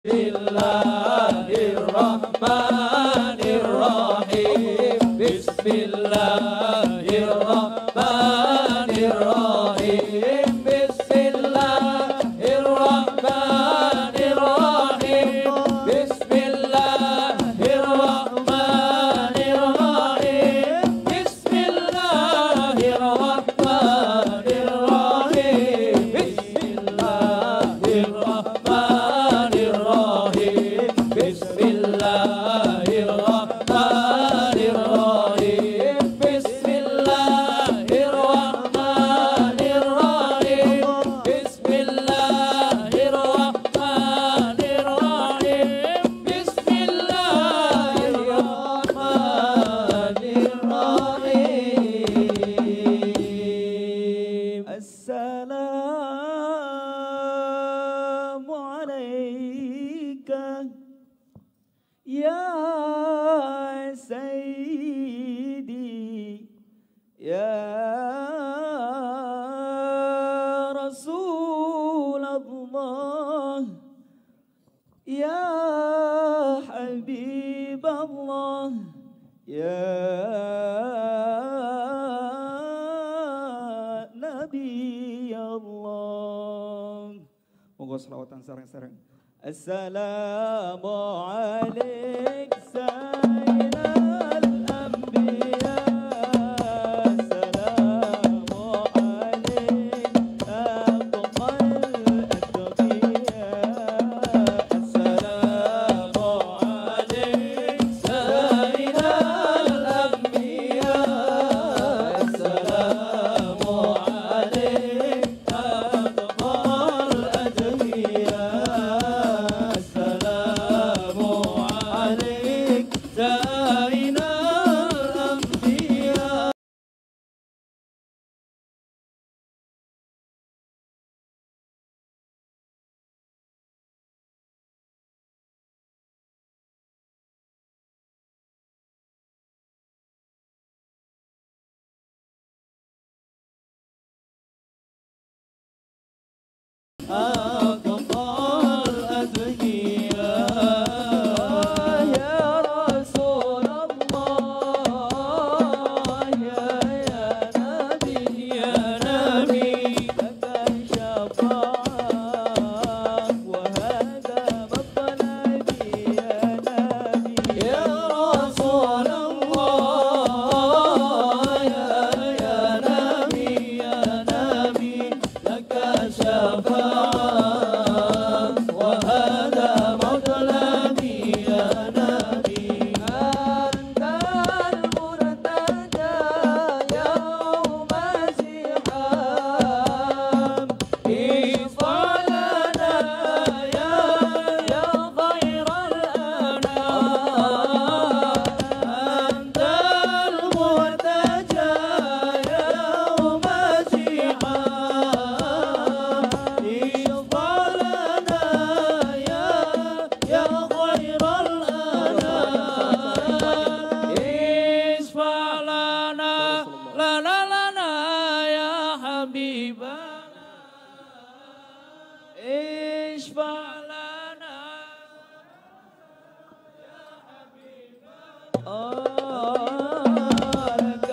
Bismillahirrahmanirrahim. Bismillahirrahmanirrahim. Bismillahirrahmanirrahim. Bismillahirrahmanirrahim. Bismillahirrahmanirrahim. Bismillahirrahmanirrahim. Bismillahirrahmanirrahim. Bismillahirrahmanirrahim. Bismillahirrahmanirrahim. Assalamu alayka ya sayyidi ya Rasulullah ya Habiballah ya Nabi Allah. Monggo selawatan sareng-sareng. Assalamu alaik sayyidal anbiya. Assalamu alaik afdal atqiya. Assalamu alaik sayyidal anbiya. Assalamu alaik afdal atqiya. Assalamu alaik sayyidal anbiya. أفضل أتقياء يا رسول الله يا نبي لك شفاعة وهذا مطلبي يا نبي يا رسول الله يا نبي لك شفاعة وهذا مطلبي يا نبي أنت المرتجى يوم زحام اشفع لنا يا خير الأنام أنت المرتجى يوم زحام اشفع لنا يا خير الأنام اشفع لنا لنا يا حبيبنا اشفع لنا لك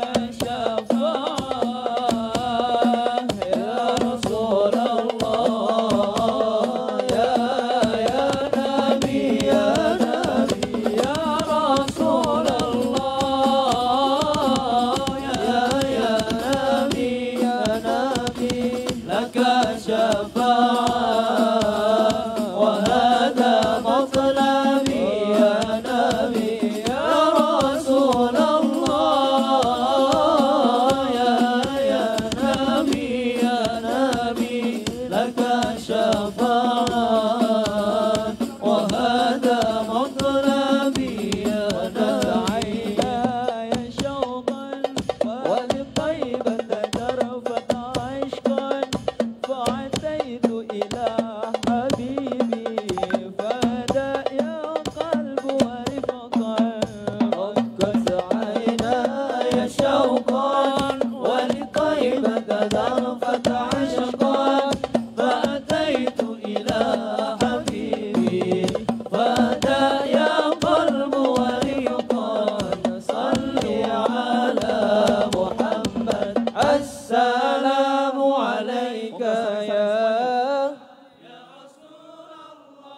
شفاعة يا رسول الله يا نبي يا رسول الله يا نبي لك شفاعة وهذا مطلبي يا نبي يا رسول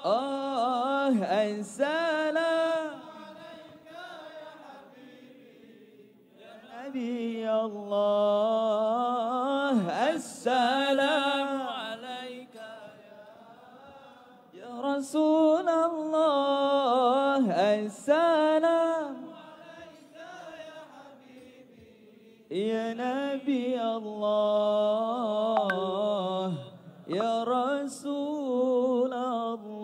Oh, السلام نبي الله السلام عليك يا رسول الله السلام يا نبي الله يا رسول الله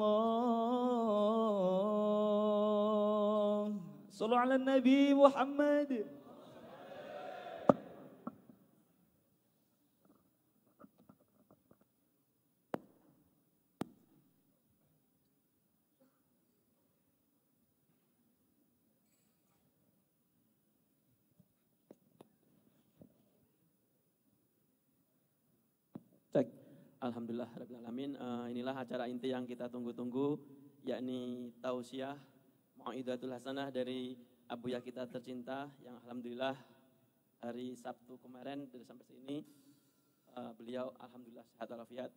صلوا على النبي محمد. Cek. Alhamdulillah Rabbil Alamin. Inilah acara inti yang kita tunggu-tunggu, yakni tausiah Mau'idatul Hasanah dari Abuya kita tercinta yang alhamdulillah hari Sabtu kemarin dari sampai sini beliau alhamdulillah sehat walafiat.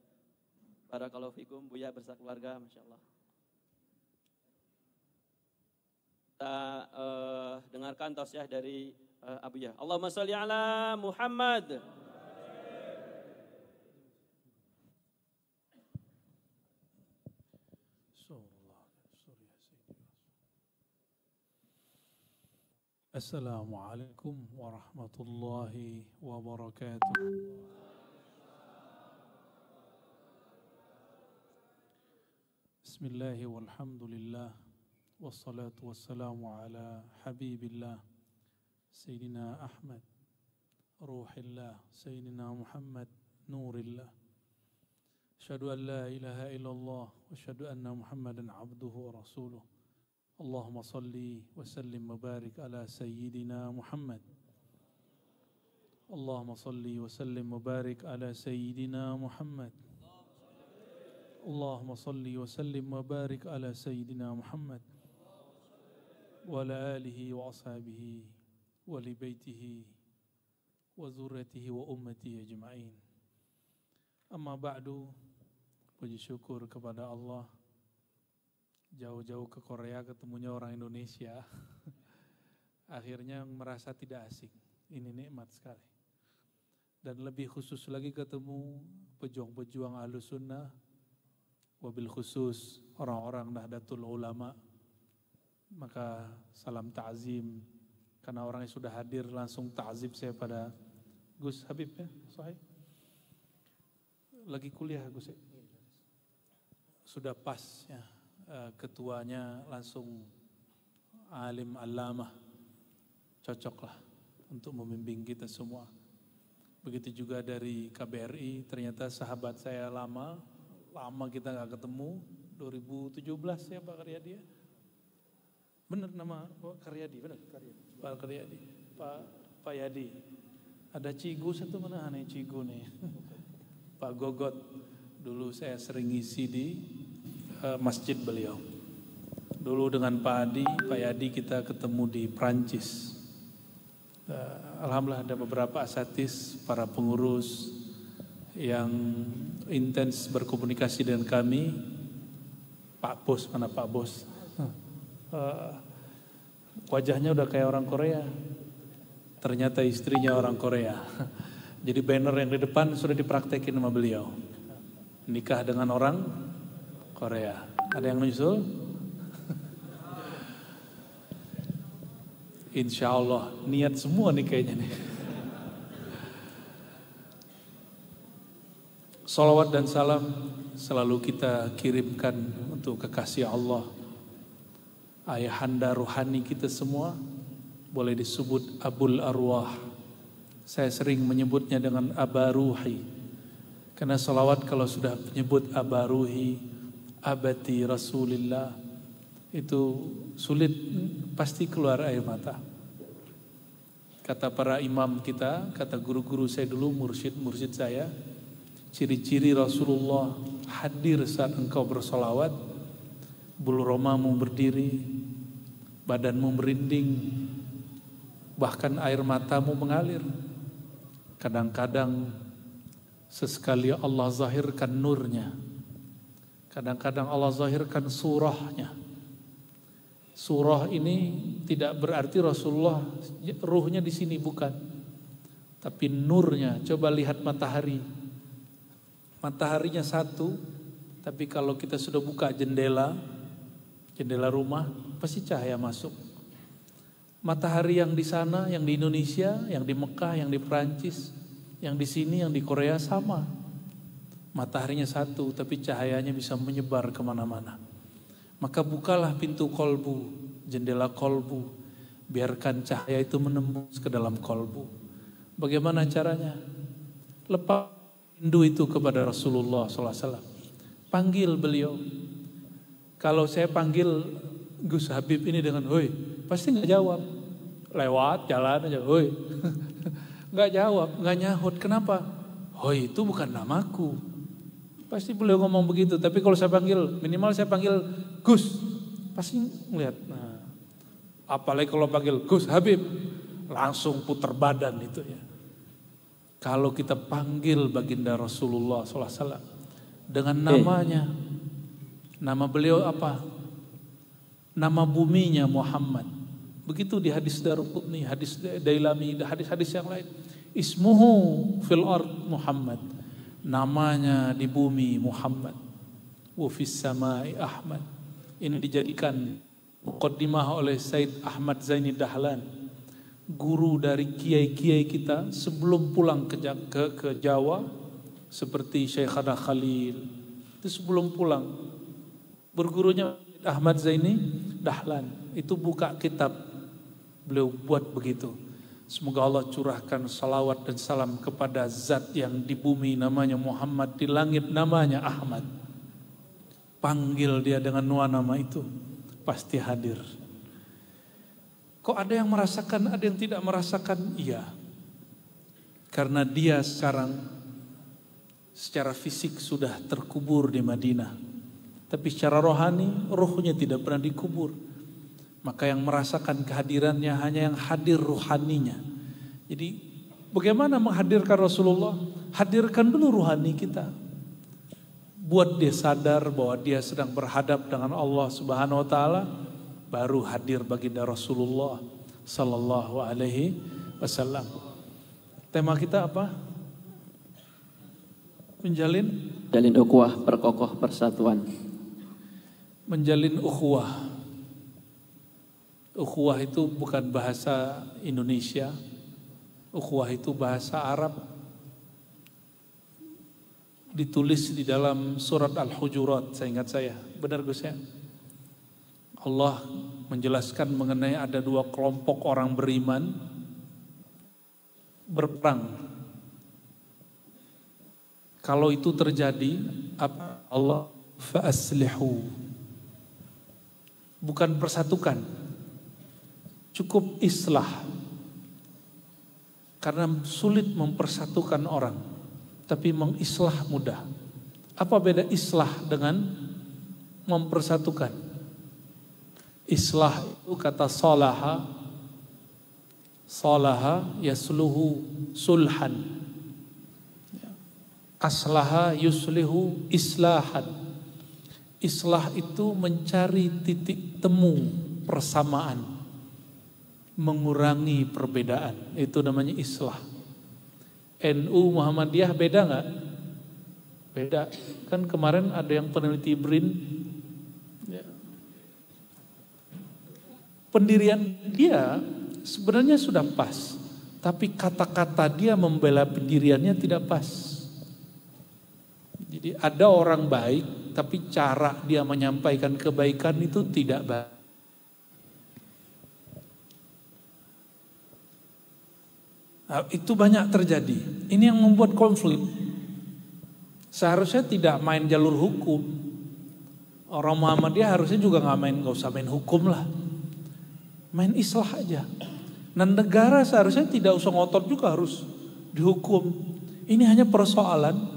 Barakallahu fikum Buya bersama keluarga, Masya Allah. Kita dengarkan tausiah dari Abuya. Allahumma sholli ala Muhammad. Assalamualaikum warahmatullahi wabarakatuh. Bismillahi walhamdulillah wassalatu wassalamu ala habibillah Sayyidina Ahmad Ruhillah Sayyidina Muhammad Nurillah. Asyhadu an la ilaha illallah wa asyhadu anna Muhammadan abduhu wa rasuluh. Allahumma salli wa sallim wa barik ala Sayyidina Muhammad. Allahumma salli wa sallim wa barik ala Sayyidina Muhammad. Allahumma salli wa sallim wa barik ala Sayyidina Muhammad wa ala alihi wa ashabihi wa li baitihi wa zurriyatihi wa ummatihi ajma'in. Amma ba'du, puji syukur kepada Allah. Jauh-jauh ke Korea ketemunya orang Indonesia. Akhirnya merasa tidak asing. Ini nikmat sekali. Dan lebih khusus lagi ketemu pejuang-pejuang Ahlus Sunnah, wabil khusus orang-orang Nahdlatul Ulama. Maka salam ta'zim. Karena orang yang sudah hadir langsung ta'zim saya pada Gus Habib ya, Sahih. Lagi kuliah Gus ya. Sudah pas ya. Ketuanya langsung alim allamah, cocoklah untuk membimbing kita semua. Begitu juga dari KBRI, ternyata sahabat saya lama kita nggak ketemu. 2017 ya Pak Karyadi ya, bener nama Pak Karyadi, bener Pak Karyadi, Pak Yadi. Ada Cigu satu mana aneh Cigu nih, Pak Gogot. Dulu saya sering ngisi di masjid beliau. Dulu dengan Pak Adi, Pak Yadi kita ketemu di Prancis. Alhamdulillah ada beberapa asatis, para pengurus yang intens berkomunikasi dengan kami. Pak Bos, mana Pak Bos? Wajahnya udah kayak orang Korea. Ternyata istrinya orang Korea. Jadi banner yang di depan sudah dipraktekin sama beliau. Nikah dengan orang Korea. Ada yang menyusul? Insya Allah niat semua nih kayaknya nih. Salawat dan salam selalu kita kirimkan untuk kekasih Allah, ayahanda ruhani kita semua. Boleh disebut Abul Arwah. Saya sering menyebutnya dengan Abaruhi. Karena salawat kalau sudah menyebut Abaruhi, abati Rasulillah, itu sulit, pasti keluar air mata. Kata para imam kita, kata guru-guru saya dulu, mursyid saya, ciri-ciri Rasulullah hadir saat engkau bersolawat, bulu romamu berdiri, badanmu merinding, bahkan air matamu mengalir. Kadang-kadang sesekali Allah zahirkan nurnya. Kadang-kadang Allah zahirkan surahnya. Surah ini tidak berarti Rasulullah ruhnya di sini, bukan. Tapi nurnya, coba lihat matahari. Mataharinya satu, tapi kalau kita sudah buka jendela rumah, pasti cahaya masuk. Matahari yang di sana, yang di Indonesia, yang di Mekah, yang di Perancis, yang di sini, yang di Korea sama. Mataharinya satu, tapi cahayanya bisa menyebar kemana-mana. Maka bukalah pintu kolbu, jendela kolbu. Biarkan cahaya itu menembus ke dalam kolbu. Bagaimana caranya? Lepas rindu itu kepada Rasulullah SAW. Panggil beliau. Kalau saya panggil Gus Habib ini dengan hoi, pasti nggak jawab. Lewat jalan aja, hoi. Nggak jawab, nggak nyahut. Kenapa? Hoi itu bukan namaku. Pasti beliau ngomong begitu. Tapi kalau saya panggil, minimal saya panggil Gus, pasti ngeliat. Nah, apalagi kalau panggil Gus Habib, langsung putar badan itu ya. Kalau kita panggil baginda Rasulullah SAW dengan namanya, nama beliau apa? Nama buminya Muhammad. Begitu di hadis Daruqutni, hadis Dailami, hadis-hadis yang lain. Ismuhu fil ard Muhammad. Namanya di bumi Muhammad. Wa fis samai Ahmad. Ini dijadikan muqaddimah oleh Said Ahmad Zaini Dahlan, guru dari kiai-kiai kita sebelum pulang ke Jawa, seperti Syekhana Khalil. Itu sebelum pulang, bergurunya Ahmad Zaini Dahlan. Itu buka kitab, beliau buat begitu. Semoga Allah curahkan salawat dan salam kepada zat yang di bumi namanya Muhammad, di langit namanya Ahmad. Panggil dia dengan dua nama itu, pasti hadir. Kok ada yang merasakan, ada yang tidak merasakan? Iya. Karena dia sekarang secara fisik sudah terkubur di Madinah. Tapi secara rohani, ruhnya tidak pernah dikubur. Maka yang merasakan kehadirannya hanya yang hadir ruhaninya. Jadi bagaimana menghadirkan Rasulullah? Hadirkan dulu ruhani kita. Buat dia sadar bahwa dia sedang berhadap dengan Allah Subhanahu wa taala, baru hadir baginda Rasulullah sallallahu alaihi wasallam. Tema kita apa? Menjalin ukhuwah, perkokoh persatuan. Menjalin ukhuwah. Ukhuwah itu bukan bahasa Indonesia. Ukhuwah itu bahasa Arab. Ditulis di dalam surat Al-Hujurat, seingat saya. Benar Gus ya? Allah menjelaskan mengenai ada dua kelompok orang beriman berperang. Kalau itu terjadi, apa Allah fa'aslihu. Bukan persatukan, cukup islah. Karena sulit mempersatukan orang, tapi mengislah mudah. Apa beda islah dengan mempersatukan? Islah itu kata salaha. Salaha yasluhu sulhan. Aslaha yuslihu islahan. Islah itu mencari titik temu persamaan, mengurangi perbedaan. Itu namanya islah. NU Muhammadiyah beda nggak? Beda. Kan kemarin ada yang peneliti BRIN, ya. Pendirian dia sebenarnya sudah pas, tapi kata-kata dia membela pendiriannya tidak pas. Jadi ada orang baik, tapi cara dia menyampaikan kebaikan itu tidak baik. Nah, itu banyak terjadi. Ini yang membuat konflik. Seharusnya tidak main jalur hukum. Orang Muhammadiyah harusnya juga nggak usah main hukum lah. Main islah aja. Dan negara seharusnya tidak usah ngotot juga harus dihukum. Ini hanya persoalan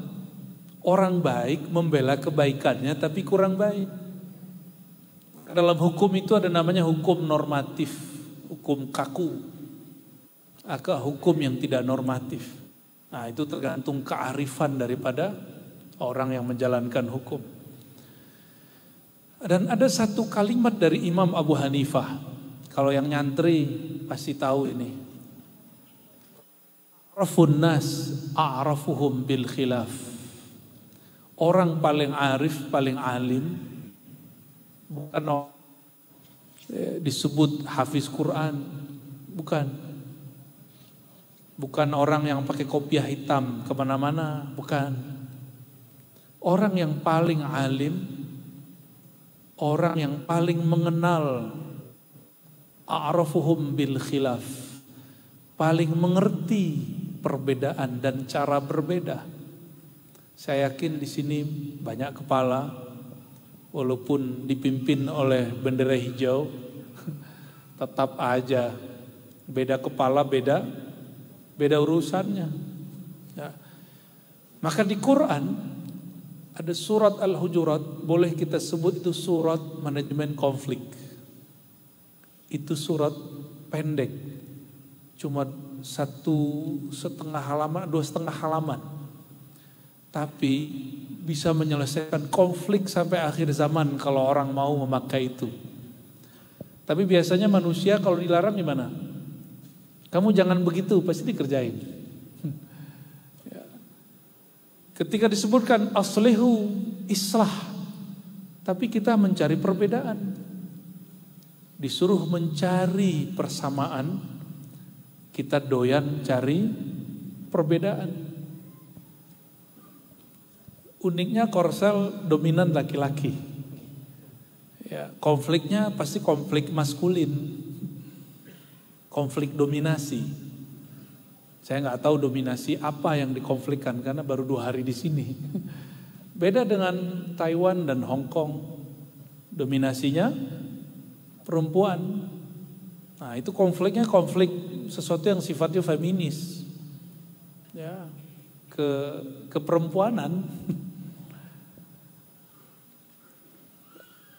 orang baik membela kebaikannya tapi kurang baik. Dalam hukum itu ada namanya hukum normatif, hukum kaku, atau hukum yang tidak normatif. Nah itu tergantung kearifan daripada orang yang menjalankan hukum. Dan ada satu kalimat dari Imam Abu Hanifah. Kalau yang nyantri pasti tahu ini. Arafun nas a'rafuhum bil khilaf. Orang paling arif, paling alim, bukan disebut hafiz Quran, bukan. Bukan orang yang pakai kopiah hitam kemana-mana, bukan. Orang yang paling alim, orang yang paling mengenal a'rafuhum bil khilaf, paling mengerti perbedaan dan cara berbeda. Saya yakin di sini banyak kepala, walaupun dipimpin oleh bendera hijau, tetap aja beda kepala, beda urusannya. Ya. Maka di Quran ada surat Al-Hujurat, boleh kita sebut itu surat manajemen konflik. Itu surat pendek, cuma 1,5 halaman, 2,5 halaman. Tapi bisa menyelesaikan konflik sampai akhir zaman kalau orang mau memakai itu. Tapi biasanya manusia kalau dilarang gimana? Kamu jangan begitu, pasti dikerjain. Ketika disebutkan aslihu islah, tapi kita mencari perbedaan. Disuruh mencari persamaan, kita doyan cari perbedaan. Uniknya Korsel dominan laki-laki. Ya, konfliknya pasti konflik maskulin, konflik dominasi. Saya nggak tahu dominasi apa yang dikonflikkan karena baru 2 hari di sini. Beda dengan Taiwan dan Hong Kong, dominasinya perempuan. Nah itu konfliknya konflik sesuatu yang sifatnya feminis, ya, keperempuanan.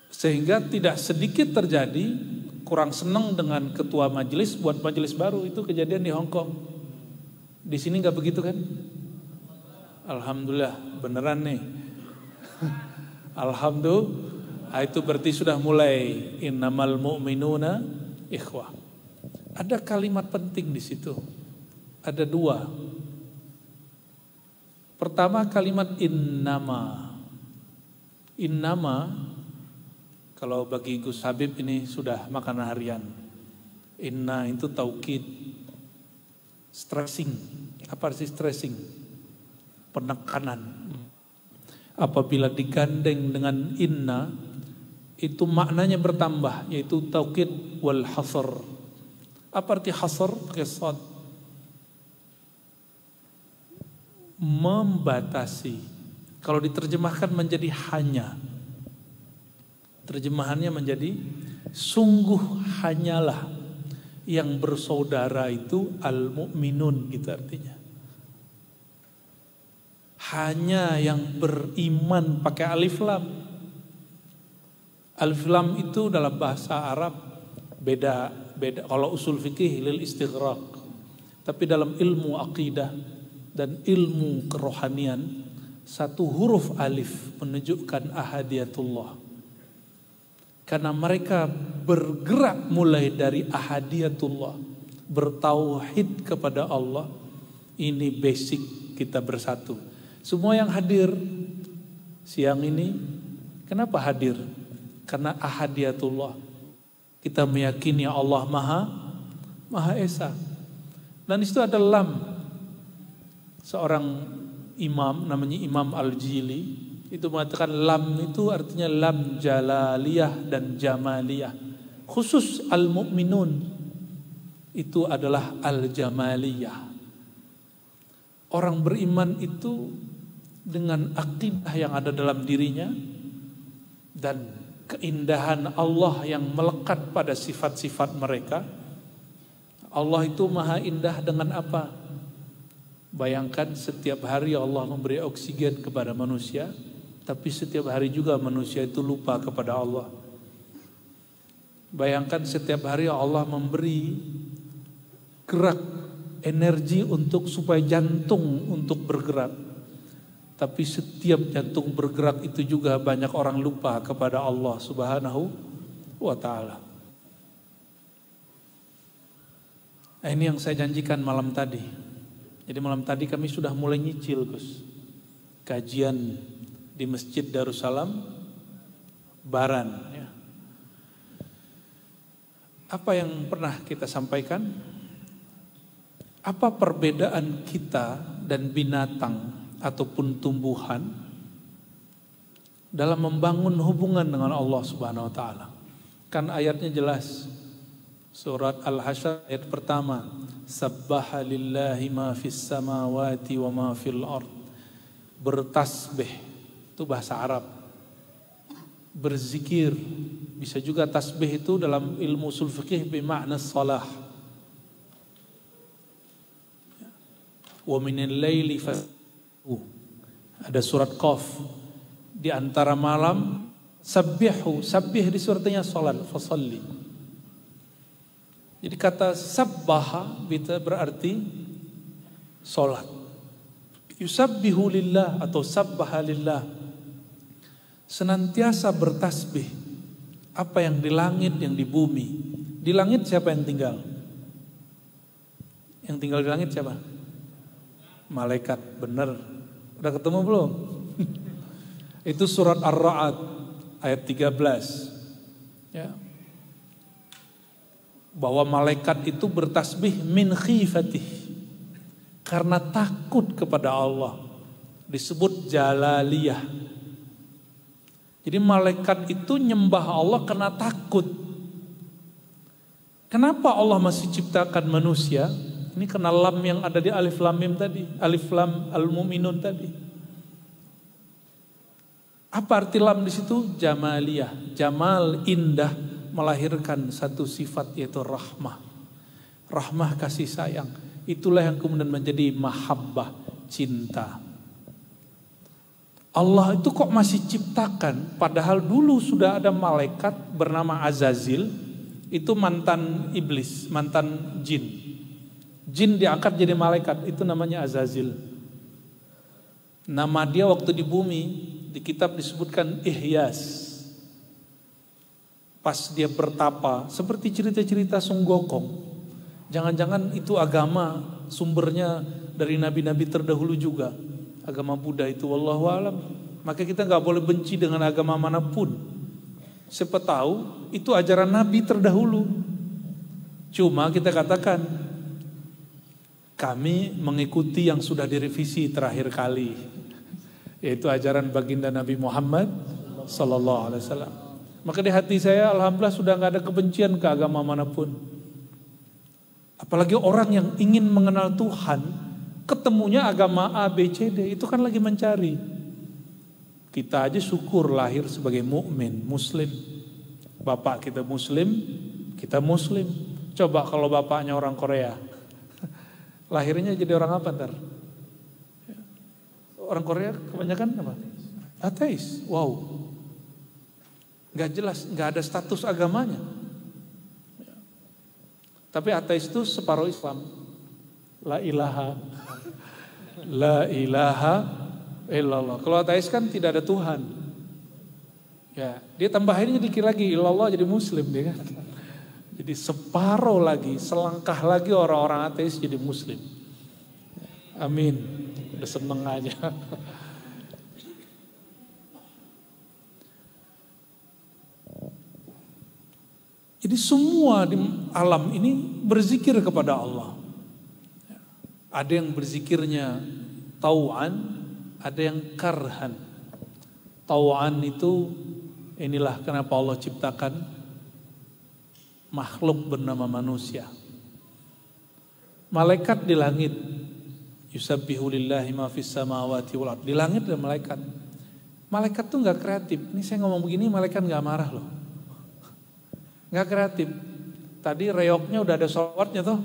Sehingga tidak sedikit terjadi kurang senang dengan ketua majelis buat majelis baru. Itu kejadian di Hong Kong. Di sini nggak begitu kan? Alhamdulillah, beneran nih. Alhamdulillah, itu berarti sudah mulai innamal mu'minuna ikhwah. Ada kalimat penting di situ. Ada 2. Pertama kalimat innama. Innama, kalau bagi Gus Habib ini sudah makanan harian. Inna itu taukid, stressing. Apa sih stressing? Penekanan. Apabila digandeng dengan inna, itu maknanya bertambah, yaitu taukid wal hasr. Apa arti hasr? Pakai shad. Membatasi. Kalau diterjemahkan menjadi hanya. Terjemahannya menjadi sungguh hanyalah yang bersaudara itu al-mu'minun, gitu artinya. Hanya yang beriman, pakai alif lam. Alif lam itu dalam bahasa Arab beda. Kalau usul fikih lil istighraq. Tapi dalam ilmu akidah dan ilmu kerohanian, satu huruf alif menunjukkan ahadiyatullah. Karena mereka bergerak mulai dari ahadiyatullah, bertauhid kepada Allah. Ini basic kita bersatu. Semua yang hadir siang ini, kenapa hadir? Karena ahadiyatullah. Kita meyakini Allah Maha Esa. Dan itu ada lam. Seorang imam namanya Imam Al-Jili itu mengatakan lam itu artinya lam jalaliyah dan jamaliyah. Khusus al-mu'minun itu adalah al-jamaliyah. Orang beriman itu dengan akidah yang ada dalam dirinya dan keindahan Allah yang melekat pada sifat-sifat mereka. Allah itu maha indah dengan apa? Bayangkan setiap hari Allah memberi oksigen kepada manusia, tapi setiap hari juga manusia itu lupa kepada Allah. Bayangkan setiap hari Allah memberi gerak energi supaya jantung untuk bergerak. Tapi setiap jantung bergerak itu juga banyak orang lupa kepada Allah Subhanahu wa ta'ala. Nah, ini yang saya janjikan malam tadi. Jadi malam tadi kami sudah mulai nyicil, Gus. Kajian di Masjid Darussalam Baran. Ya. Apa yang pernah kita sampaikan? Apa perbedaan kita dan binatang ataupun tumbuhan dalam membangun hubungan dengan Allah Subhanahu wa ta'ala? Kan ayatnya jelas. Surat Al-Hasyr ayat pertama, Sabbaha lillahi ma fis samawati wa ma fil ard. Bertasbih, itu bahasa Arab. Berzikir, bisa juga tasbih itu dalam ilmu usul fikih bermakna salah. Wa minal laili ada surat Qaf, di antara malam sabbihu, sabbih di suratnya salat, fasalli. Jadi kata sabbaha berarti salat. Yusabbihu lillah atau sabbaha lillah, senantiasa bertasbih. Apa yang di langit, yang di bumi. Di langit siapa yang tinggal? Yang tinggal di langit siapa? Malaikat, benar. Udah ketemu belum? Itu surat Ar-Ra'd ayat 13. Ya. Bahwa malaikat itu bertasbih min khifatih, karena takut kepada Allah. Disebut jalaliyah. Jadi malaikat itu nyembah Allah karena takut. Kenapa Allah masih ciptakan manusia? Ini karena lam yang ada di alif lam mim tadi, alif lam al-mu'minun tadi. Apa arti lam di situ? Jamaliyah, jamal, indah, melahirkan satu sifat yaitu rahmah. Rahmah, kasih sayang. Itulah yang kemudian menjadi mahabbah, cinta. Allah itu kok masih ciptakan, padahal dulu sudah ada malaikat bernama Azazil, itu mantan iblis, mantan jin. Jin diangkat jadi malaikat, itu namanya Azazil. Nama dia waktu di bumi, di kitab disebutkan Ihyas. Pas dia bertapa, seperti cerita-cerita Sung Gokong. Jangan-jangan itu agama sumbernya dari nabi-nabi terdahulu juga. Agama Buddha itu, wallahu alam. Maka kita gak boleh benci dengan agama manapun. Siapa tahu itu ajaran nabi terdahulu. Cuma kita katakan, kami mengikuti yang sudah direvisi terakhir kali, yaitu ajaran baginda Nabi Muhammad sallallahu alaihi wasallam. Maka di hati saya alhamdulillah sudah gak ada kebencian ke agama manapun. Apalagi orang yang ingin mengenal Tuhan, ketemunya agama A, B, C, D, itu kan lagi mencari. Kita aja syukur lahir sebagai mukmin, muslim. Bapak kita muslim, kita muslim. Coba kalau bapaknya orang Korea, lahirnya jadi orang apa ntar? Orang Korea kebanyakan apa? Ateis. Wow. Gak jelas, gak ada status agamanya. Tapi ateis itu separuh Islam. La ilaha illallah. Kalau ateis kan tidak ada Tuhan. Ya, dia tambahin dikit lagi illallah jadi muslim dia kan. Jadi separuh lagi, selangkah lagi orang-orang ateis jadi muslim. Amin. Udah seneng aja. Jadi semua di alam ini berzikir kepada Allah. Ada yang berzikirnya tau'an, ada yang karhan. Tau'an itu, inilah kenapa Allah ciptakan makhluk bernama manusia. Malaikat di langit, yusabbihu lillahi ma fis samawati wal ard. Di langit ada malaikat. Malaikat tuh gak kreatif. Ini saya ngomong begini malaikat gak marah loh. Gak kreatif. Tadi reoknya udah ada sholawatnya tuh.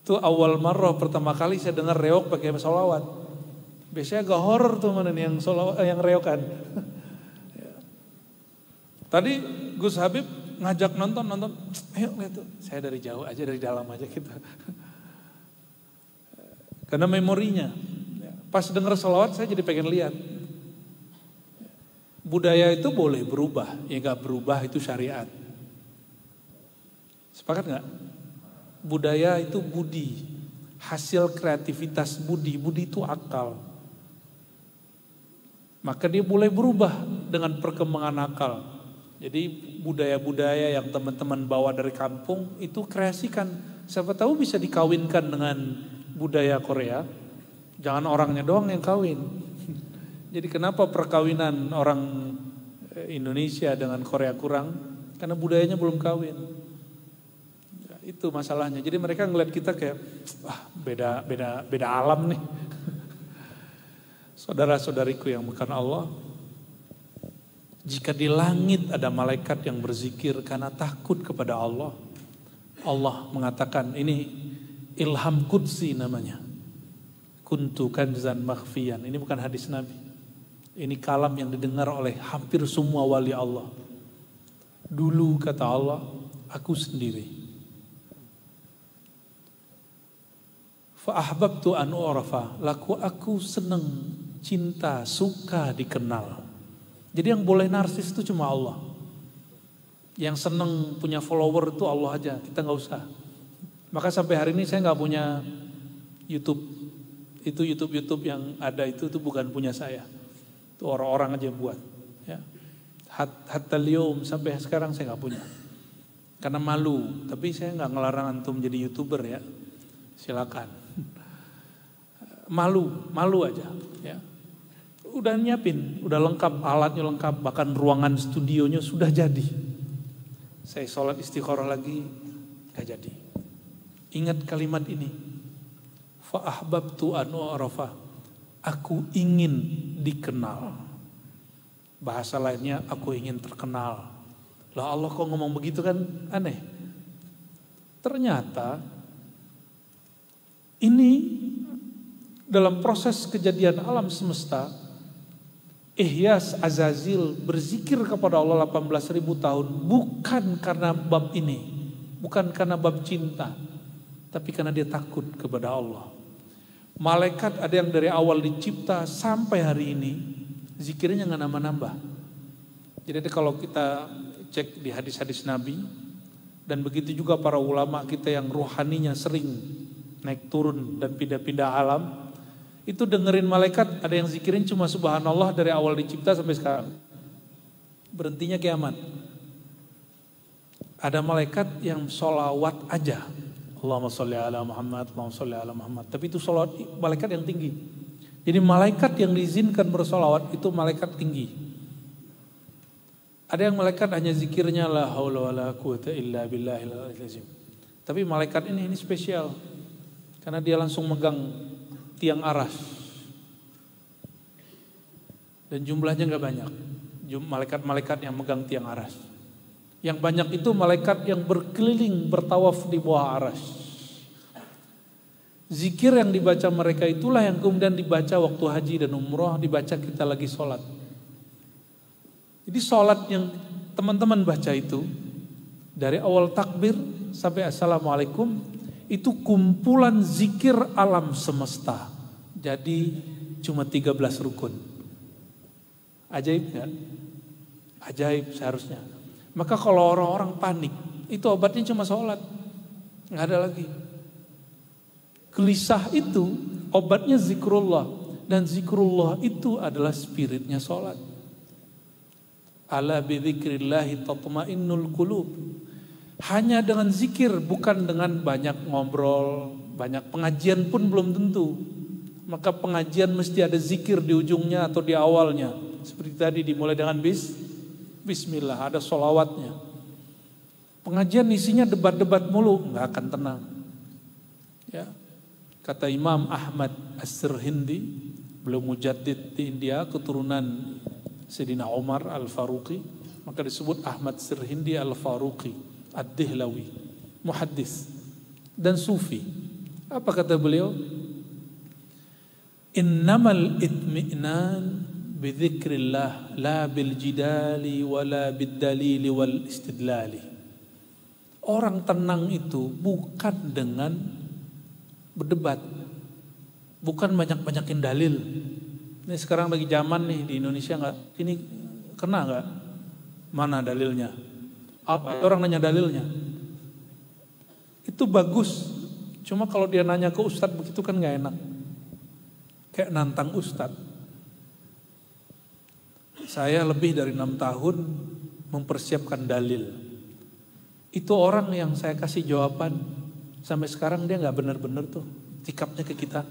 Itu awal marrah pertama kali saya dengar reok pakai sholawat. Biasanya agak horor tuh mana nih yang sholawat, yang reokan. Tadi Gus Habib ngajak nonton. Ayo lihat tuh. Saya dari jauh aja, dari dalam aja kita. Karena memorinya. Pas dengar sholawat saya jadi pengen lihat. Budaya itu boleh berubah, ya gak berubah itu syariat. Sepakat gak? Budaya itu budi, hasil kreativitas budi itu akal. Maka dia boleh berubah dengan perkembangan akal. Jadi budaya-budaya yang teman-teman bawa dari kampung itu kreasikan. Siapa tahu bisa dikawinkan dengan budaya Korea. Jangan orangnya doang yang kawin. Jadi kenapa perkawinan orang Indonesia dengan Korea kurang? Karena budayanya belum kawin. Ya, itu masalahnya. Jadi mereka ngeliat kita kayak, wah beda alam nih. Saudara-saudariku yang bukan Allah, jika di langit ada malaikat yang berzikir karena takut kepada Allah, Allah mengatakan ini ilham qudsi namanya. Kuntu kanzan makhfiyan. Ini bukan hadis Nabi. Ini kalam yang didengar oleh hampir semua wali Allah. Dulu kata Allah, aku sendiri. Fa ahbabtu an u'rafa. Laku aku senang, cinta, suka dikenal. Jadi yang boleh narsis itu cuma Allah. Yang senang punya follower itu Allah aja, kita nggak usah. Maka sampai hari ini saya nggak punya YouTube. Itu YouTube yang ada itu bukan punya saya. Itu orang-orang aja yang buat. Ya. Hatta lium sampai sekarang saya nggak punya. Karena malu. Tapi saya nggak ngelarang antum jadi YouTuber ya. Silakan. Malu aja. Ya. Udah nyiapin, udah lengkap, alatnya lengkap, bahkan ruangan studionya sudah jadi. Saya sholat istikharah lagi, gak jadi. Ingat kalimat ini. Fa ahbabtu an u'rafa. Aku ingin dikenal. Bahasa lainnya, aku ingin terkenal. Lah Allah kok ngomong begitu kan aneh. Ternyata ini dalam proses kejadian alam semesta, Ihyas Azazil berzikir kepada Allah 18.000 tahun bukan karena bab ini, bukan karena bab cinta, tapi karena dia takut kepada Allah. Malaikat ada yang dari awal dicipta sampai hari ini zikirnya nggak nambah-nambah. Jadi kalau kita cek di hadis-hadis Nabi dan begitu juga para ulama kita yang rohaninya sering naik turun dan pindah-pindah alam, itu dengerin malaikat ada yang zikirin cuma subhanallah dari awal dicipta sampai sekarang. Berhentinya kiamat. Ada malaikat yang sholawat aja. Allahumma sholli ala Muhammad, Allahumma sholli ala Muhammad. Tapi itu sholawat malaikat yang tinggi. Jadi malaikat yang diizinkan bersholawat itu malaikat tinggi. Ada yang malaikat hanya zikirnya la haula wala quwata illa billahil azim. Tapi malaikat ini spesial. Karena dia langsung megang tiang aras. Dan jumlahnya gak banyak. Malaikat-malaikat yang megang tiang aras. Yang banyak itu malaikat yang berkeliling bertawaf di bawah aras. Zikir yang dibaca mereka itulah yang kemudian dibaca waktu haji dan umrah, dibaca kita lagi sholat. Jadi sholat yang teman-teman baca itu dari awal takbir sampai assalamualaikum itu kumpulan zikir alam semesta. Jadi cuma 13 rukun. Ajaib gak? Ajaib seharusnya. Maka kalau orang-orang panik, itu obatnya cuma sholat. Gak ada lagi. Gelisah itu obatnya zikrullah. Dan zikrullah itu adalah spiritnya sholat. Ala bidzikrillahi tatma'innul qulub. Hanya dengan zikir, bukan dengan banyak ngobrol, banyak pengajian pun belum tentu. Maka pengajian mesti ada zikir di ujungnya atau di awalnya. Seperti tadi dimulai dengan Bismillah, ada sholawatnya. Pengajian isinya debat-debat mulu, nggak akan tenang. Ya, kata Imam Ahmad As-Sirhindi, beliau mujaddid di India, keturunan Sayyidina Umar Al-Faruqi, maka disebut Ahmad Sirhindi Al-Faruqi Ad-Dihlawi, muhaddis dan sufi. Apa kata beliau? Innamal itmi'nan bidzikrillah la bil jidali wala bid dalili wal istidlali. Orang tenang itu bukan dengan berdebat, bukan banyak-banyakin dalil. Ini sekarang lagi zaman nih di Indonesia nggak? Ini kena nggak? Mana dalilnya? Apa orang nanya dalilnya? Itu bagus. Cuma kalau dia nanya ke ustadz begitu kan nggak enak. Kayak nantang ustadz. Saya lebih dari 6 tahun mempersiapkan dalil. Itu orang yang saya kasih jawaban sampai sekarang dia nggak benar-benar tuh sikapnya ke kita.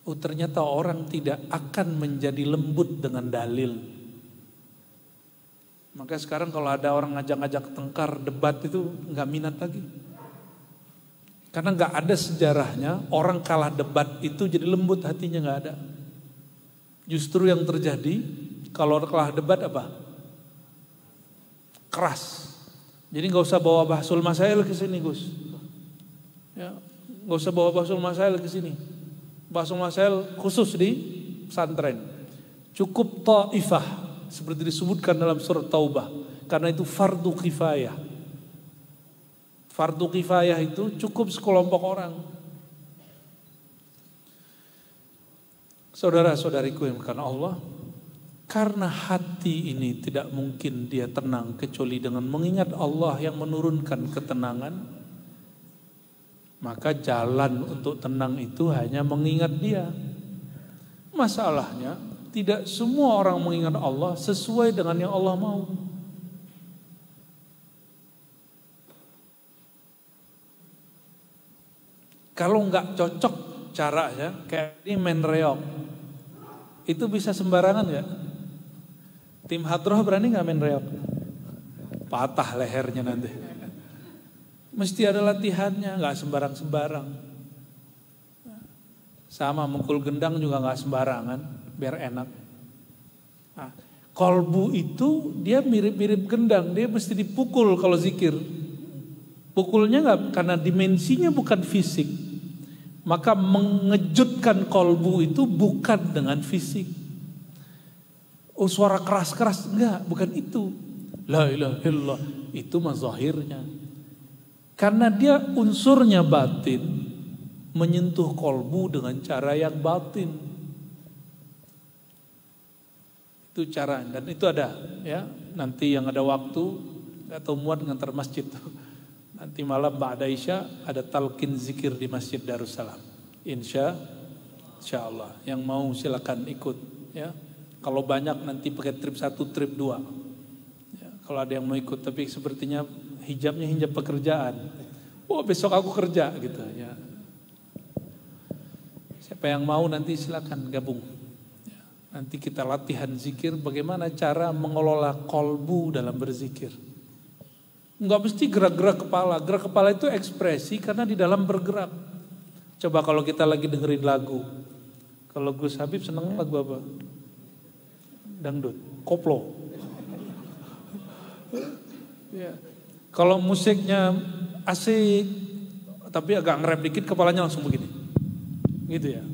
Oh ternyata orang tidak akan menjadi lembut dengan dalil. Maka sekarang kalau ada orang ngajak-ngajak tengkar, debat itu nggak minat lagi. Karena nggak ada sejarahnya orang kalah debat itu jadi lembut hatinya, nggak ada. Justru yang terjadi kalau kalah debat apa? Keras. Jadi nggak usah bawa bahsul masail ke sini Gus. Ya, nggak usah bawa bahsul masail ke sini. Bahsul masail khusus di pesantren. Cukup ta'ifah seperti disebutkan dalam surat Taubah. Karena itu fardu kifayah. Fardu kifayah itu cukup sekelompok orang. Saudara-saudariku yang karena Allah, karena hati ini tidak mungkin dia tenang kecuali dengan mengingat Allah yang menurunkan ketenangan. Maka jalan untuk tenang itu hanya mengingat Dia. Masalahnya tidak semua orang mengingat Allah sesuai dengan yang Allah mau. Kalau nggak cocok caranya, kayak ini main reog, itu bisa sembarangan nggak? Tim hadroh berani nggak main reog? Patah lehernya nanti. Mesti ada latihannya, nggak sembarang-sembarang. Sama mukul gendang juga nggak sembarangan, biar enak. Nah, kolbu itu dia mirip-mirip gendang, dia mesti dipukul kalau zikir. Pukulnya nggak, karena dimensinya bukan fisik. Maka mengejutkan kolbu itu bukan dengan fisik. Oh suara keras-keras, enggak, bukan itu. La ilaha illallah, itu mazahirnya. Karena dia unsurnya batin, menyentuh kolbu dengan cara yang batin. Itu cara, dan itu ada ya. Nanti yang ada waktu atau muat ngantar masjid. Nanti malam ba'da Isya ada talqin zikir di Masjid Darussalam. Insya Allah. Yang mau silakan ikut ya. Kalau banyak nanti pakai trip 1, trip 2. Ya, kalau ada yang mau ikut, tapi sepertinya hijabnya hijab pekerjaan. Oh besok aku kerja gitu ya. Siapa yang mau nanti silakan gabung. Ya, nanti kita latihan zikir bagaimana cara mengelola kolbu dalam berzikir. Enggak mesti gerak-gerak kepala. Gerak kepala itu ekspresi karena di dalam bergerak. Coba kalau kita lagi dengerin lagu. Kalau Gus Habib seneng lagu apa? Dangdut, koplo. Ya. Kalau musiknya asik, tapi agak ngerem dikit kepalanya langsung begini. Gitu ya.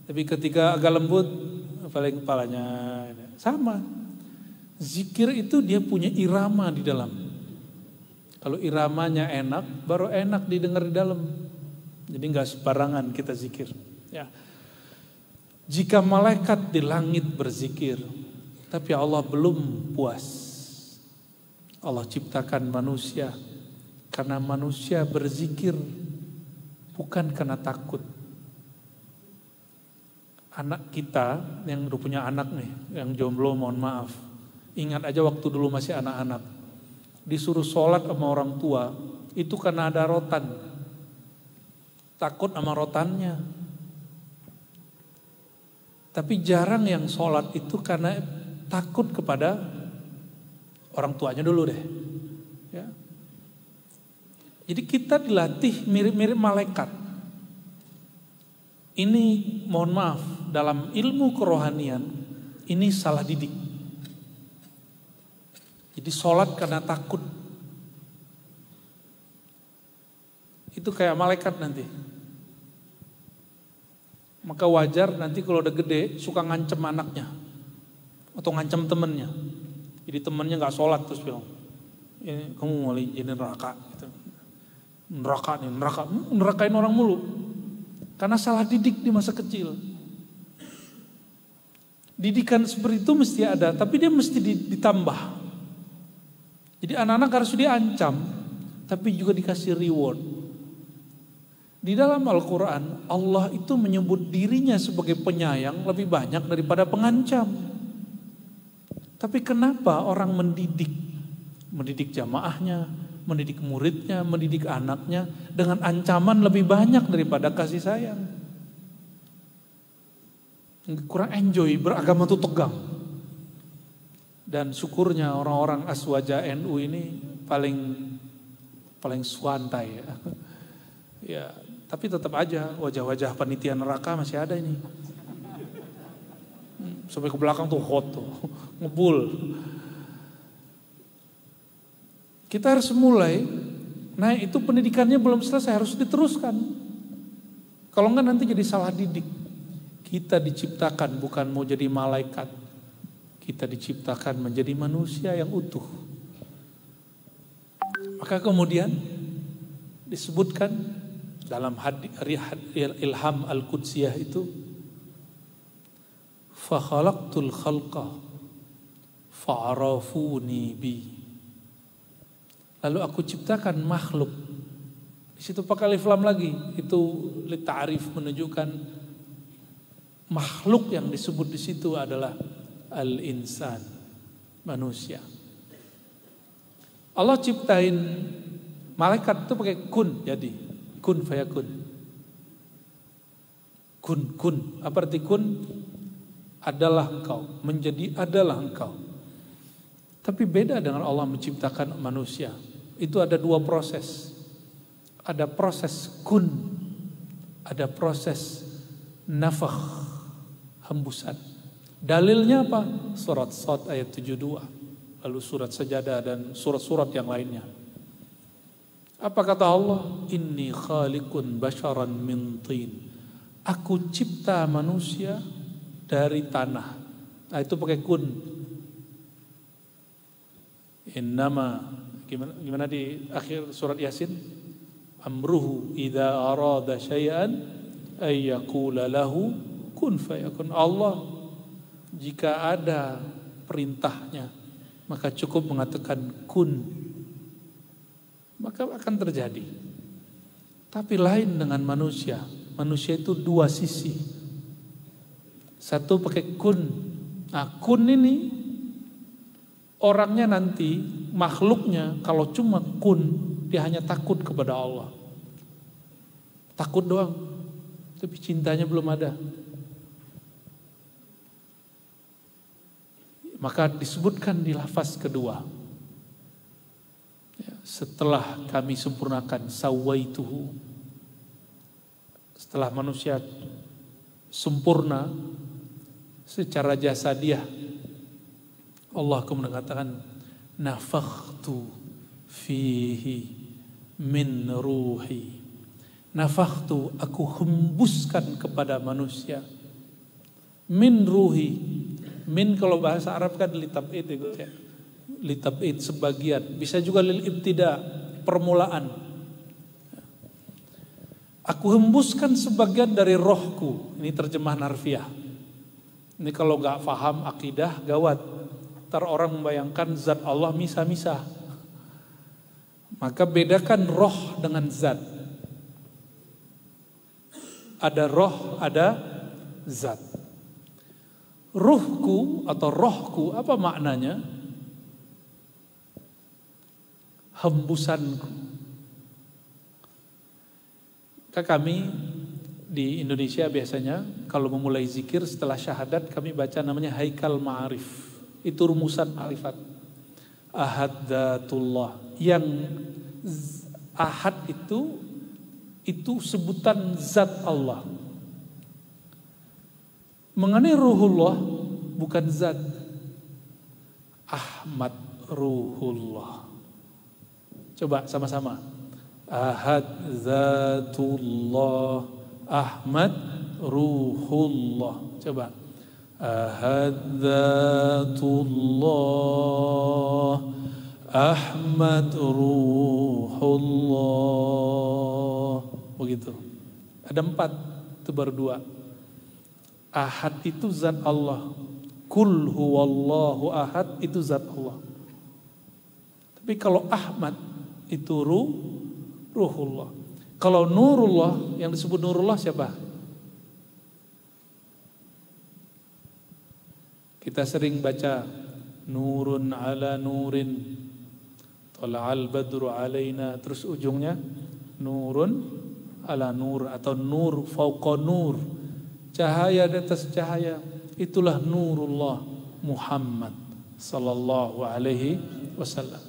Tapi ketika agak lembut, paling kepalanya sama. Zikir itu dia punya irama di dalam. Kalau iramanya enak, baru enak didengar di dalam. Jadi nggak sembarangan kita zikir. Ya. Jika malaikat di langit berzikir, tapi Allah belum puas. Allah ciptakan manusia karena manusia berzikir bukan karena takut. Anak kita yang udah punya anak nih, yang jomblo mohon maaf. Ingat aja waktu dulu masih anak-anak. Disuruh sholat sama orang tua, itu karena ada rotan. Takut sama rotannya. Tapi jarang yang sholat itu karena takut kepada orang tuanya dulu deh. Ya. Jadi kita dilatih mirip-mirip malaikat. Ini mohon maaf, dalam ilmu kerohanian ini salah didik. Jadi sholat karena takut. Itu kayak malaikat nanti. Maka wajar nanti kalau udah gede suka ngancem anaknya. Atau ngancem temennya. Jadi temennya gak sholat terus bilang, ini kamu mau jadi neraka. Gitu. Neraka nih, neraka. Nerakain orang mulu. Karena salah didik di masa kecil. Didikan seperti itu mesti ada, tapi dia mesti ditambah. Jadi anak-anak harus diancam, tapi juga dikasih reward. Di dalam Al-Quran, Allah itu menyebut dirinya sebagai penyayang lebih banyak daripada pengancam. Tapi kenapa orang mendidik? Mendidik jamaahnya, mendidik muridnya, mendidik anaknya dengan ancaman lebih banyak daripada kasih sayang. Kurang enjoy, beragama itu tegang. Dan syukurnya orang-orang Aswaja NU ini paling suantai ya. Ya, tapi tetap aja wajah-wajah panitia neraka masih ada ini. Sampai ke belakang tuh hot tuh, ngebul. Kita harus mulai. Nah itu pendidikannya belum selesai, harus diteruskan. Kalau enggak nanti jadi salah didik. Kita diciptakan bukan mau jadi malaikat. Kita diciptakan menjadi manusia yang utuh. Maka kemudian disebutkan dalam ilham al-Qudsiyah itu, fa khalaqtul khalqa fa'arafuni bi. Lalu aku ciptakan makhluk. Di situ pakai alif lam lagi. Itu li ta'rif, menunjukkan makhluk yang disebut di situ adalah al-insan, manusia. Allah ciptain malaikat itu pakai kun, jadi kun fayakun. Kun. Apa arti kun? Adalah engkau, menjadi adalah engkau. Tapi beda dengan Allah menciptakan manusia. Itu ada dua proses. Ada proses kun, ada proses nafakh, hembusan. Dalilnya apa? Surat Shad ayat 72. Lalu surat Sajadah dan surat-surat yang lainnya. Apa kata Allah? Inni khaliqun basharan min tin. Aku cipta manusia dari tanah. Nah itu pakai kun. Innama, gimana di akhir surat Yasin? Amruhu idza arada syai'an ay yaqula lahu kun fayakun. Allah jika ada perintahnya maka cukup mengatakan kun, maka akan terjadi. Tapi lain dengan manusia. Manusia itu dua sisi. Satu pakai kun. Nah kun ini orangnya nanti, makhluknya kalau cuma kun, dia hanya takut kepada Allah. Takut doang. Tapi cintanya belum ada. Maka disebutkan di lafaz kedua. Setelah kami sempurnakan sawaituhu. Setelah manusia sempurna secara jasadiah, Allah kemudian mengatakan nafakhtu fihi min ruhi. Nafakhtu, aku hembuskan kepada manusia min ruhi. Min kalau bahasa Arab kan litab'id ya. Litab'id sebagian, bisa juga lil ibtida, permulaan. Aku hembuskan sebagian dari rohku. Ini terjemahan harfiah. Ini kalau gak paham akidah gawat. Ntar orang membayangkan zat Allah misah-misah. Maka bedakan roh dengan zat. Ada roh, ada zat. Ruhku atau rohku, apa maknanya? Hembusanku. Kami di Indonesia biasanya kalau memulai zikir setelah syahadat kami baca namanya Haikal Ma'arif. Itu rumusan ma'rifat. Ahad Dzatullah. Yang ahad itu sebutan zat Allah. Mengenai ruhullah bukan zat. Ahmad ruhullah. Coba sama-sama. Ahad Dzatullah, Ahmad ruhullah. Coba. Ahad Dzatullah, Ahmad ruhullah. Begitu. Ada 4. itu baru 2. Ahad itu zat Allah. Kul huwallahu ahad itu zat Allah. Tapi kalau Ahmad itu ruhullah. Kalau Nurullah, yang disebut Nurullah siapa? Kita sering baca Nurun ala nurin, Tala'al badru alaina, terus ujungnya Nurun ala nur atau nur fauqa nur, cahaya di atas cahaya. Itulah Nurullah Muhammad sallallahu alaihi wasallam.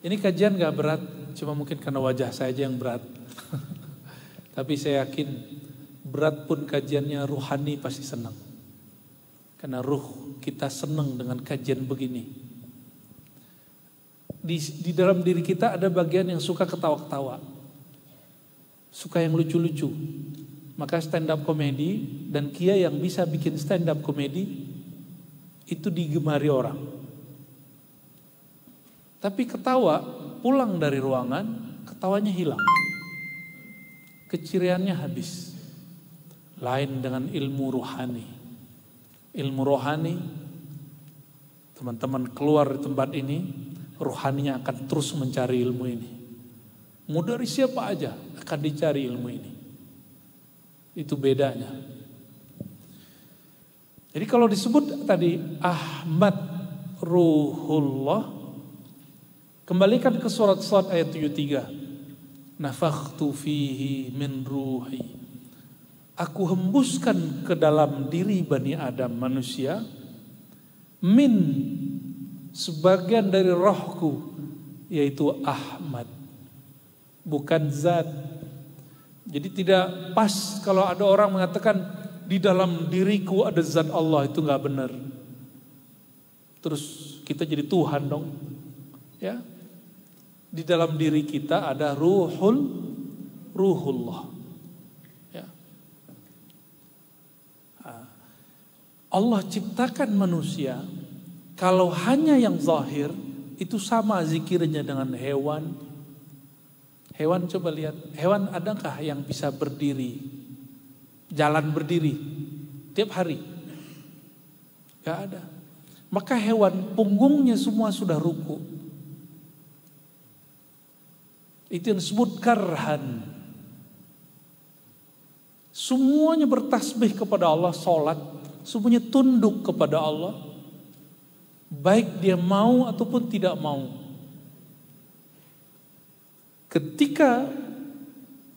Ini kajian gak berat, cuma mungkin karena wajah saya aja yang berat. Tapi saya yakin berat pun kajiannya ruhani pasti senang. Karena ruh kita senang dengan kajian begini. Di dalam diri kita ada bagian yang suka ketawa-ketawa, suka yang lucu-lucu. Maka stand up komedi dan kiai yang bisa bikin stand up komedi itu digemari orang. Tapi ketawa pulang dari ruangan, ketawanya hilang, keciriannya habis. Lain dengan ilmu rohani. Ilmu rohani, teman-teman keluar di tempat ini, rohaninya akan terus mencari ilmu ini. Mau dari siapa aja akan dicari ilmu ini. Itu bedanya. Jadi kalau disebut tadi Ahmad Ruhullah, kembalikan ke surat Shad ayat 73. Nafakhtu fihi min ruhi. Aku hembuskan ke dalam diri Bani Adam manusia min, sebagian dari rohku, yaitu Ahmad, bukan zat. Jadi tidak pas kalau ada orang mengatakan di dalam diriku ada zat Allah, itu nggak benar. Terus kita jadi Tuhan dong, ya? Di dalam diri kita ada ruhullah. Ya. Allah ciptakan manusia, kalau hanya yang zahir itu sama zikirnya dengan hewan. Hewan, coba lihat, hewan adakah yang bisa berdiri, jalan berdiri tiap hari? Gak ada. Maka hewan punggungnya semua sudah ruku. Itu yang disebut karhan. Semuanya bertasbih kepada Allah, sholat, semuanya tunduk kepada Allah, baik dia mau ataupun tidak mau. Ketika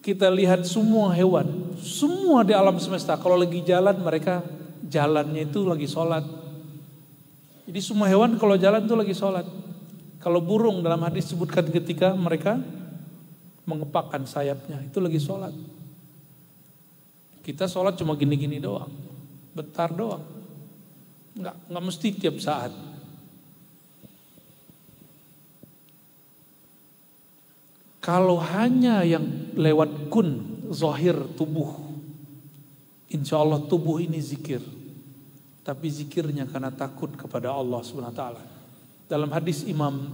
kita lihat semua hewan, semua di alam semesta, kalau lagi jalan mereka jalannya itu lagi sholat. Jadi semua hewan kalau jalan itu lagi sholat. Kalau burung dalam hadis disebutkan ketika mereka mengepakkan sayapnya, itu lagi sholat. Kita sholat cuma gini-gini doang, bentar doang, nggak mesti tiap saat. Kalau hanya yang lewat kun, zahir tubuh, insya Allah tubuh ini zikir. Tapi zikirnya karena takut kepada Allah Subhanahu wa taala. Dalam hadis Imam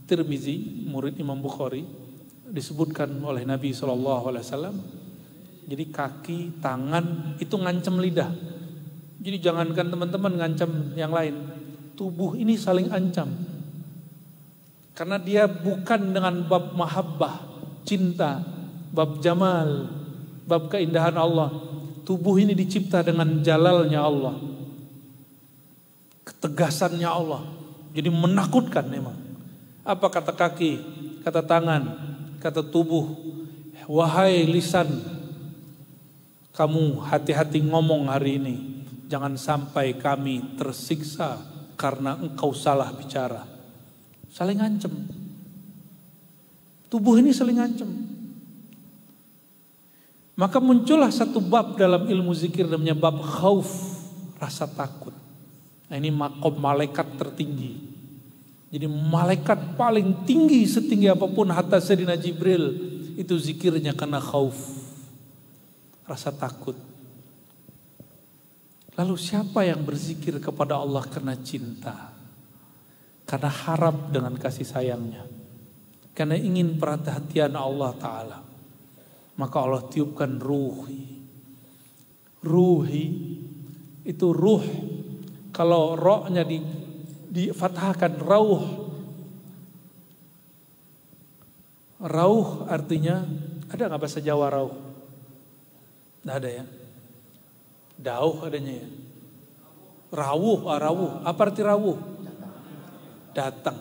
Tirmizi, murid Imam Bukhari, disebutkan oleh Nabi SAW, jadi kaki, tangan itu ngancam lidah. Jadi jangankan teman-teman ngancam yang lain, tubuh ini saling ancam. Karena dia bukan dengan bab mahabbah, cinta, bab jamal, bab keindahan Allah. Tubuh ini dicipta dengan jalalnya Allah, ketegasannya Allah. Jadi menakutkan memang. Apa kata kaki, kata tangan, kata tubuh? Wahai lisan, kamu hati-hati ngomong hari ini. Jangan sampai kami tersiksa karena engkau salah bicara. Saling ancam. Tubuh ini saling ancam. Maka muncullah satu bab dalam ilmu zikir namanya bab khauf, rasa takut. Nah, ini makom malaikat tertinggi. Jadi malaikat paling tinggi setinggi apapun hatta Sayyidina Jibril itu zikirnya karena khauf, rasa takut. Lalu siapa yang berzikir kepada Allah karena cinta? Karena harap dengan kasih sayangnya, karena ingin perhatian Allah Ta'ala. Maka Allah tiupkan ruhi. ruhi, itu ruh. Kalau ro-nya difathahkan rauh. Rauh artinya, ada nggak bahasa Jawa rauh? Nggak ada ya? Dauh adanya ya? Rawuh, rawuh. Apa arti rawuh? Datang.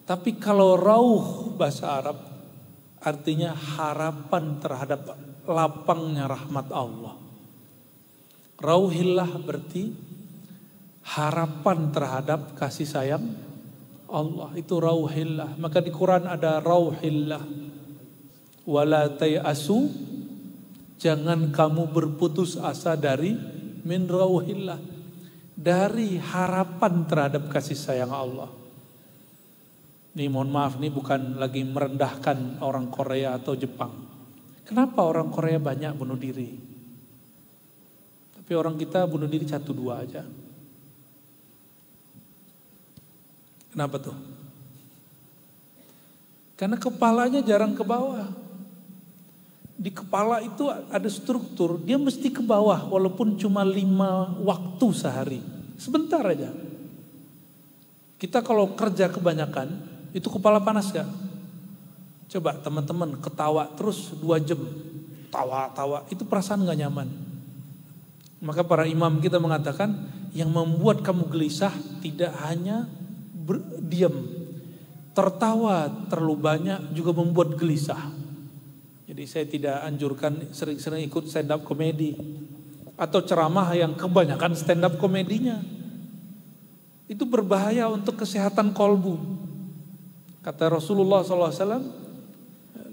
Tapi kalau rauh bahasa Arab, artinya harapan terhadap lapangnya rahmat Allah. Rauhillah berarti harapan terhadap kasih sayang Allah, itu rauhillah. Maka di Quran ada rauhillah. Wala tayasu, jangan kamu berputus asa dari min rauhillah, dari harapan terhadap kasih sayang Allah. Ini mohon maaf, ini bukan lagi merendahkan orang Korea atau Jepang. Kenapa orang Korea banyak bunuh diri? Tapi orang kita bunuh diri 1-2 aja. Kenapa tuh? Karena kepalanya jarang ke bawah. Di kepala itu ada struktur, dia mesti ke bawah walaupun cuma 5 waktu sehari. Sebentar aja. Kita kalau kerja kebanyakan, itu kepala panas gak? Coba teman-teman ketawa terus 2 jam. Tawa-tawa, itu perasaan gak nyaman. Maka para imam kita mengatakan, yang membuat kamu gelisah tidak hanya diam, tertawa terlalu banyak juga membuat gelisah. Jadi saya tidak anjurkan sering-sering ikut stand up komedi atau ceramah yang kebanyakan stand up komedinya. Itu berbahaya untuk kesehatan kolbu. Kata Rasulullah SAW,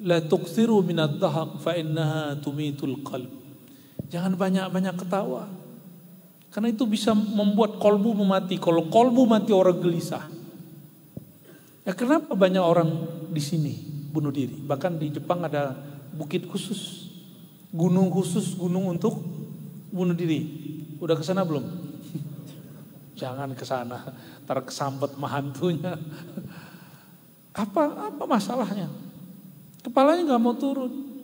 la tuksiru minad dhahak fa innaha tumitul qalb. Jangan banyak-banyak ketawa, karena itu bisa membuat kolbu mati. Kalau kolbu mati orang gelisah. Ya kenapa banyak orang di sini bunuh diri? Bahkan di Jepang ada bukit khusus, gunung khusus, gunung untuk bunuh diri. Udah ke sana belum? Jangan ke sana, ntar kesambet mahantunya. Apa masalahnya? Kepalanya nggak mau turun.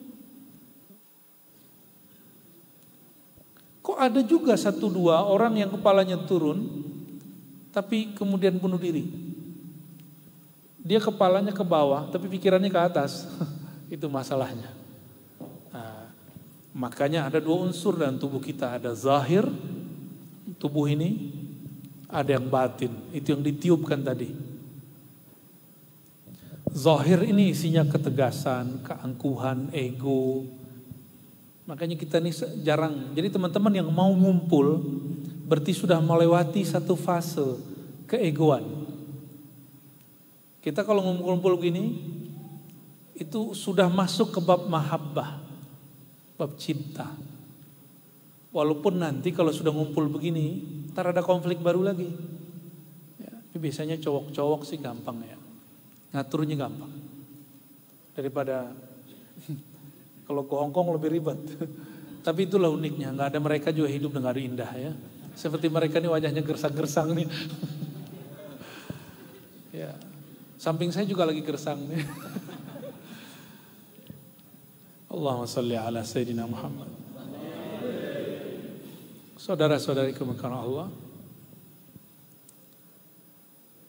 Kok ada juga 1-2 orang yang kepalanya turun, tapi kemudian bunuh diri? Dia kepalanya ke bawah, tapi pikirannya ke atas. Itu masalahnya. Nah, makanya ada 2 unsur dalam tubuh kita. Ada zahir, tubuh ini. Ada yang batin, itu yang ditiupkan tadi. Zahir ini isinya ketegasan, keangkuhan, ego. Makanya kita ini jarang. Jadi teman-teman yang mau ngumpul, berarti sudah melewati satu fase keegoan. Kita kalau ngumpul-ngumpul begini, itu sudah masuk ke bab mahabbah, bab cinta. Walaupun nanti kalau sudah ngumpul begini, ntar ada konflik baru lagi. Ya, tapi biasanya cowok-cowok sih gampang ya, ngaturnya gampang. Daripada kalau ke Hongkong lebih ribet. Tapi itulah uniknya, nggak ada mereka juga hidup dengan indah ya. Seperti mereka ini wajahnya gersang-gersang nih. Ya. Samping saya juga lagi gersang nih. Allahumma salli ala Sayyidina Muhammad. Saudara-saudari kemuliaan Allah.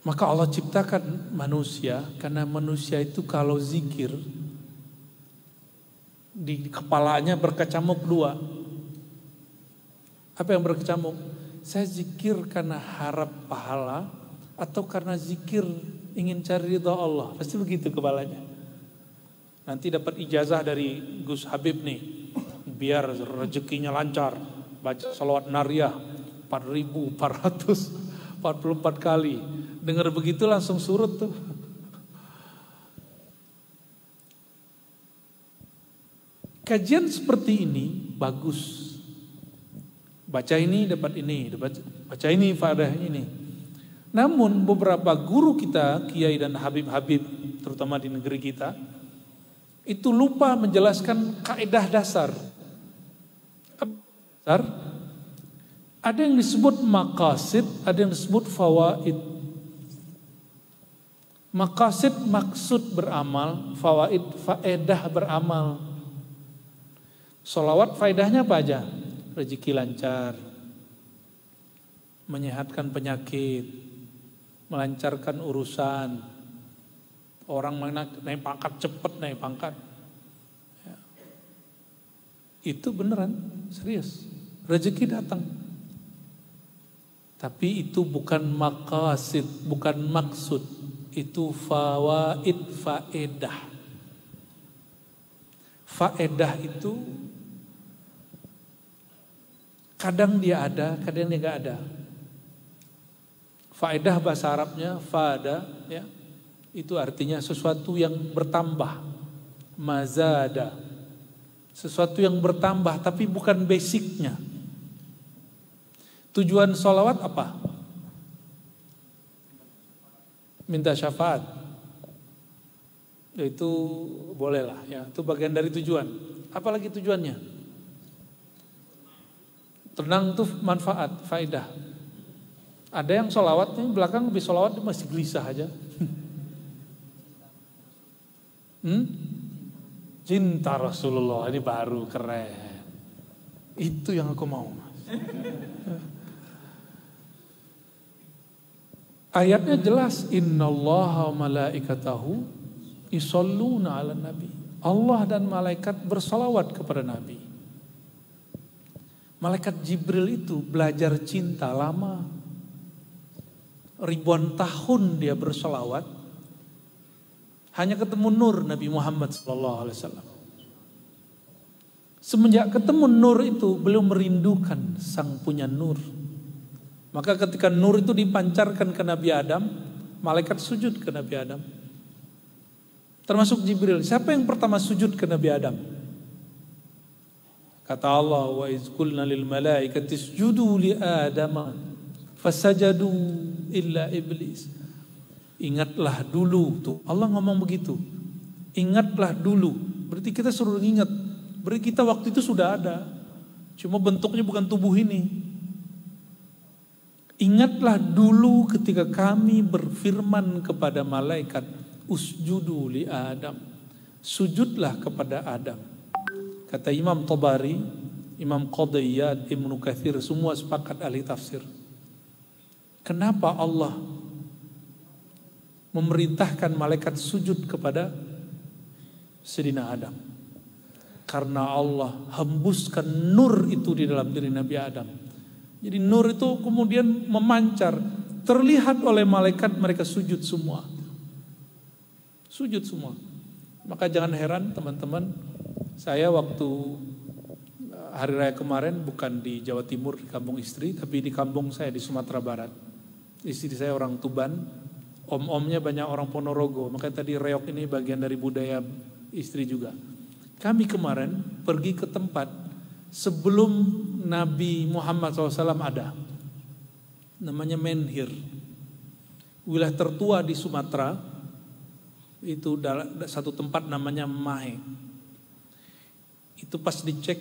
Maka Allah ciptakan manusia karena manusia itu kalau zikir di kepalanya berkecamuk 2. Apa yang berkecamuk? Saya zikir karena harap pahala atau karena zikir ingin cari ridha Allah. Pasti begitu kepalanya. Nanti dapat ijazah dari Gus Habib nih, biar rezekinya lancar, baca salawat nariyah 4.444 kali. Dengar begitu langsung surut tuh. Kajian seperti ini bagus. Baca ini dapat ini, baca ini faedah ini. Namun beberapa guru kita, kiai dan habib-habib, terutama di negeri kita, itu lupa menjelaskan kaidah dasar. Ada yang disebut maqasid, ada yang disebut fawaid. Maqasid maksud beramal, fawaid faedah beramal. Sholawat faedahnya apa aja? rezeki lancar, menyehatkan penyakit, melancarkan urusan, orang naik pangkat cepat naik pangkat. Ya. Itu beneran, serius. Rezeki datang. Tapi itu bukan maqasid, bukan maksud. Itu fawaid, faedah. Faedah itu kadang dia ada, kadang dia gak ada. Faedah bahasa Arabnya fada, ya, itu artinya sesuatu yang bertambah. Mazada, sesuatu yang bertambah tapi bukan basicnya. Tujuan sholawat apa? Minta syafaat. Itu bolehlah, ya, itu bagian dari tujuan. Apalagi tujuannya? Tenang tuh manfaat, faedah. Ada yang sholawatnya belakang habis sholawat masih gelisah aja. Cinta Rasulullah ini baru keren. Itu yang aku mau. Ayatnya jelas, innallaha wa malaikatahu yusholluna 'alan nabi. Allah dan malaikat bersolawat kepada Nabi. Malaikat Jibril itu belajar cinta lama. Ribuan tahun dia bersolawat. Hanya ketemu nur Nabi Muhammad SAW. Semenjak ketemu nur itu, beliau merindukan sang punya nur. Maka ketika nur itu dipancarkan ke Nabi Adam, malaikat sujud ke Nabi Adam. Termasuk Jibril. Siapa yang pertama sujud ke Nabi Adam? Kata Allah, wa iz qulna lil malaikati isjudu li Adama fasajadu illa iblis. Ingatlah dulu tuh. Allah ngomong begitu. Ingatlah dulu. Berarti kita suruh ingat. Berarti kita waktu itu sudah ada. Cuma bentuknya bukan tubuh ini. Ingatlah dulu ketika kami berfirman kepada malaikat, usjudu li Adam. Sujudlah kepada Adam. Kata Imam Tabari, Imam Qadiyat, Ibnu Katsir, semua sepakat ahli tafsir. Kenapa Allah memerintahkan malaikat sujud kepada Sayyidina Adam? Karena Allah hembuskan nur itu di dalam diri Nabi Adam. Jadi nur itu kemudian memancar, terlihat oleh malaikat, mereka sujud semua. Sujud semua. Maka jangan heran teman-teman, saya waktu hari raya kemarin bukan di Jawa Timur di kampung istri, tapi di kampung saya di Sumatera Barat. Istri saya orang Tuban, om-omnya banyak orang Ponorogo, makanya tadi reok ini bagian dari budaya istri juga. Kami kemarin pergi ke tempat sebelum Nabi Muhammad SAW ada, namanya Menhir, wilayah tertua di Sumatera, itu satu tempat namanya Mahe. Itu pas dicek,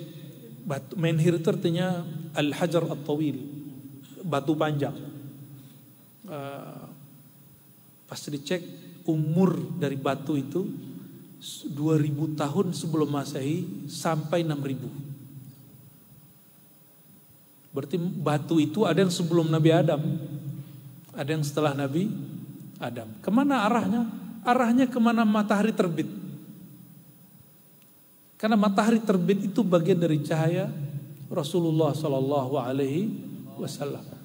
batu Menhir itu artinya Al-Hajar At-Tawil, batu panjang. Pas dicek umur dari batu itu 2000 tahun sebelum Masehi sampai 6000. Berarti batu itu ada yang sebelum Nabi Adam, ada yang setelah Nabi Adam. Kemana arahnya? Arahnya kemana matahari terbit. Karena matahari terbit itu bagian dari cahaya Rasulullah SAW.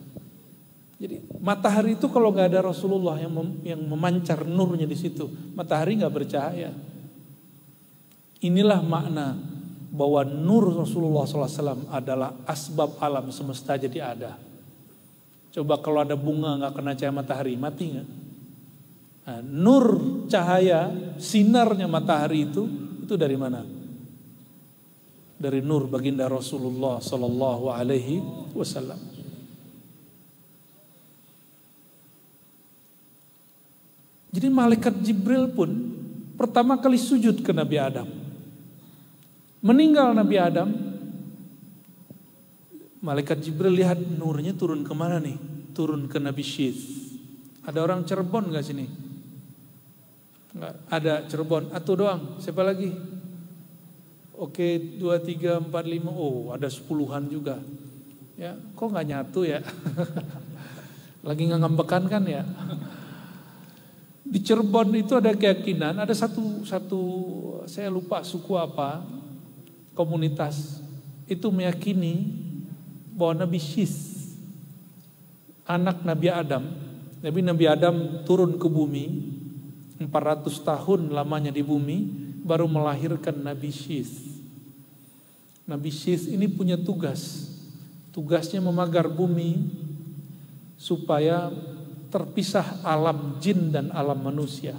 Jadi matahari itu kalau nggak ada Rasulullah yang memancar nurnya di situ, matahari nggak bercahaya. Inilah makna bahwa nur Rasulullah SAW adalah asbab alam semesta jadi ada. Coba kalau ada bunga nggak kena cahaya matahari, mati nggak? Nah, nur cahaya sinarnya matahari itu dari mana? Dari nur baginda Rasulullah SAW. Jadi malaikat Jibril pun pertama kali sujud ke Nabi Adam. Meninggal Nabi Adam, malaikat Jibril lihat nurnya turun kemana nih? Turun ke Nabi Syith. Ada orang Cirebon gak sini? Nggak ada Cirebon. Atau doang? Siapa lagi? Oke, 2, 3, 4, 5. Oh, ada 10-an juga. Ya, kok nggak nyatu ya? Lagi ngambekan kan ya? Di Cirebon itu ada keyakinan, ada satu saya lupa suku apa, komunitas itu meyakini bahwa Nabi Syis, anak Nabi Adam, Nabi Adam turun ke bumi 400 tahun lamanya di bumi, baru melahirkan Nabi Syis. Nabi Syis ini punya tugasnya memagar bumi supaya terpisah alam jin dan alam manusia.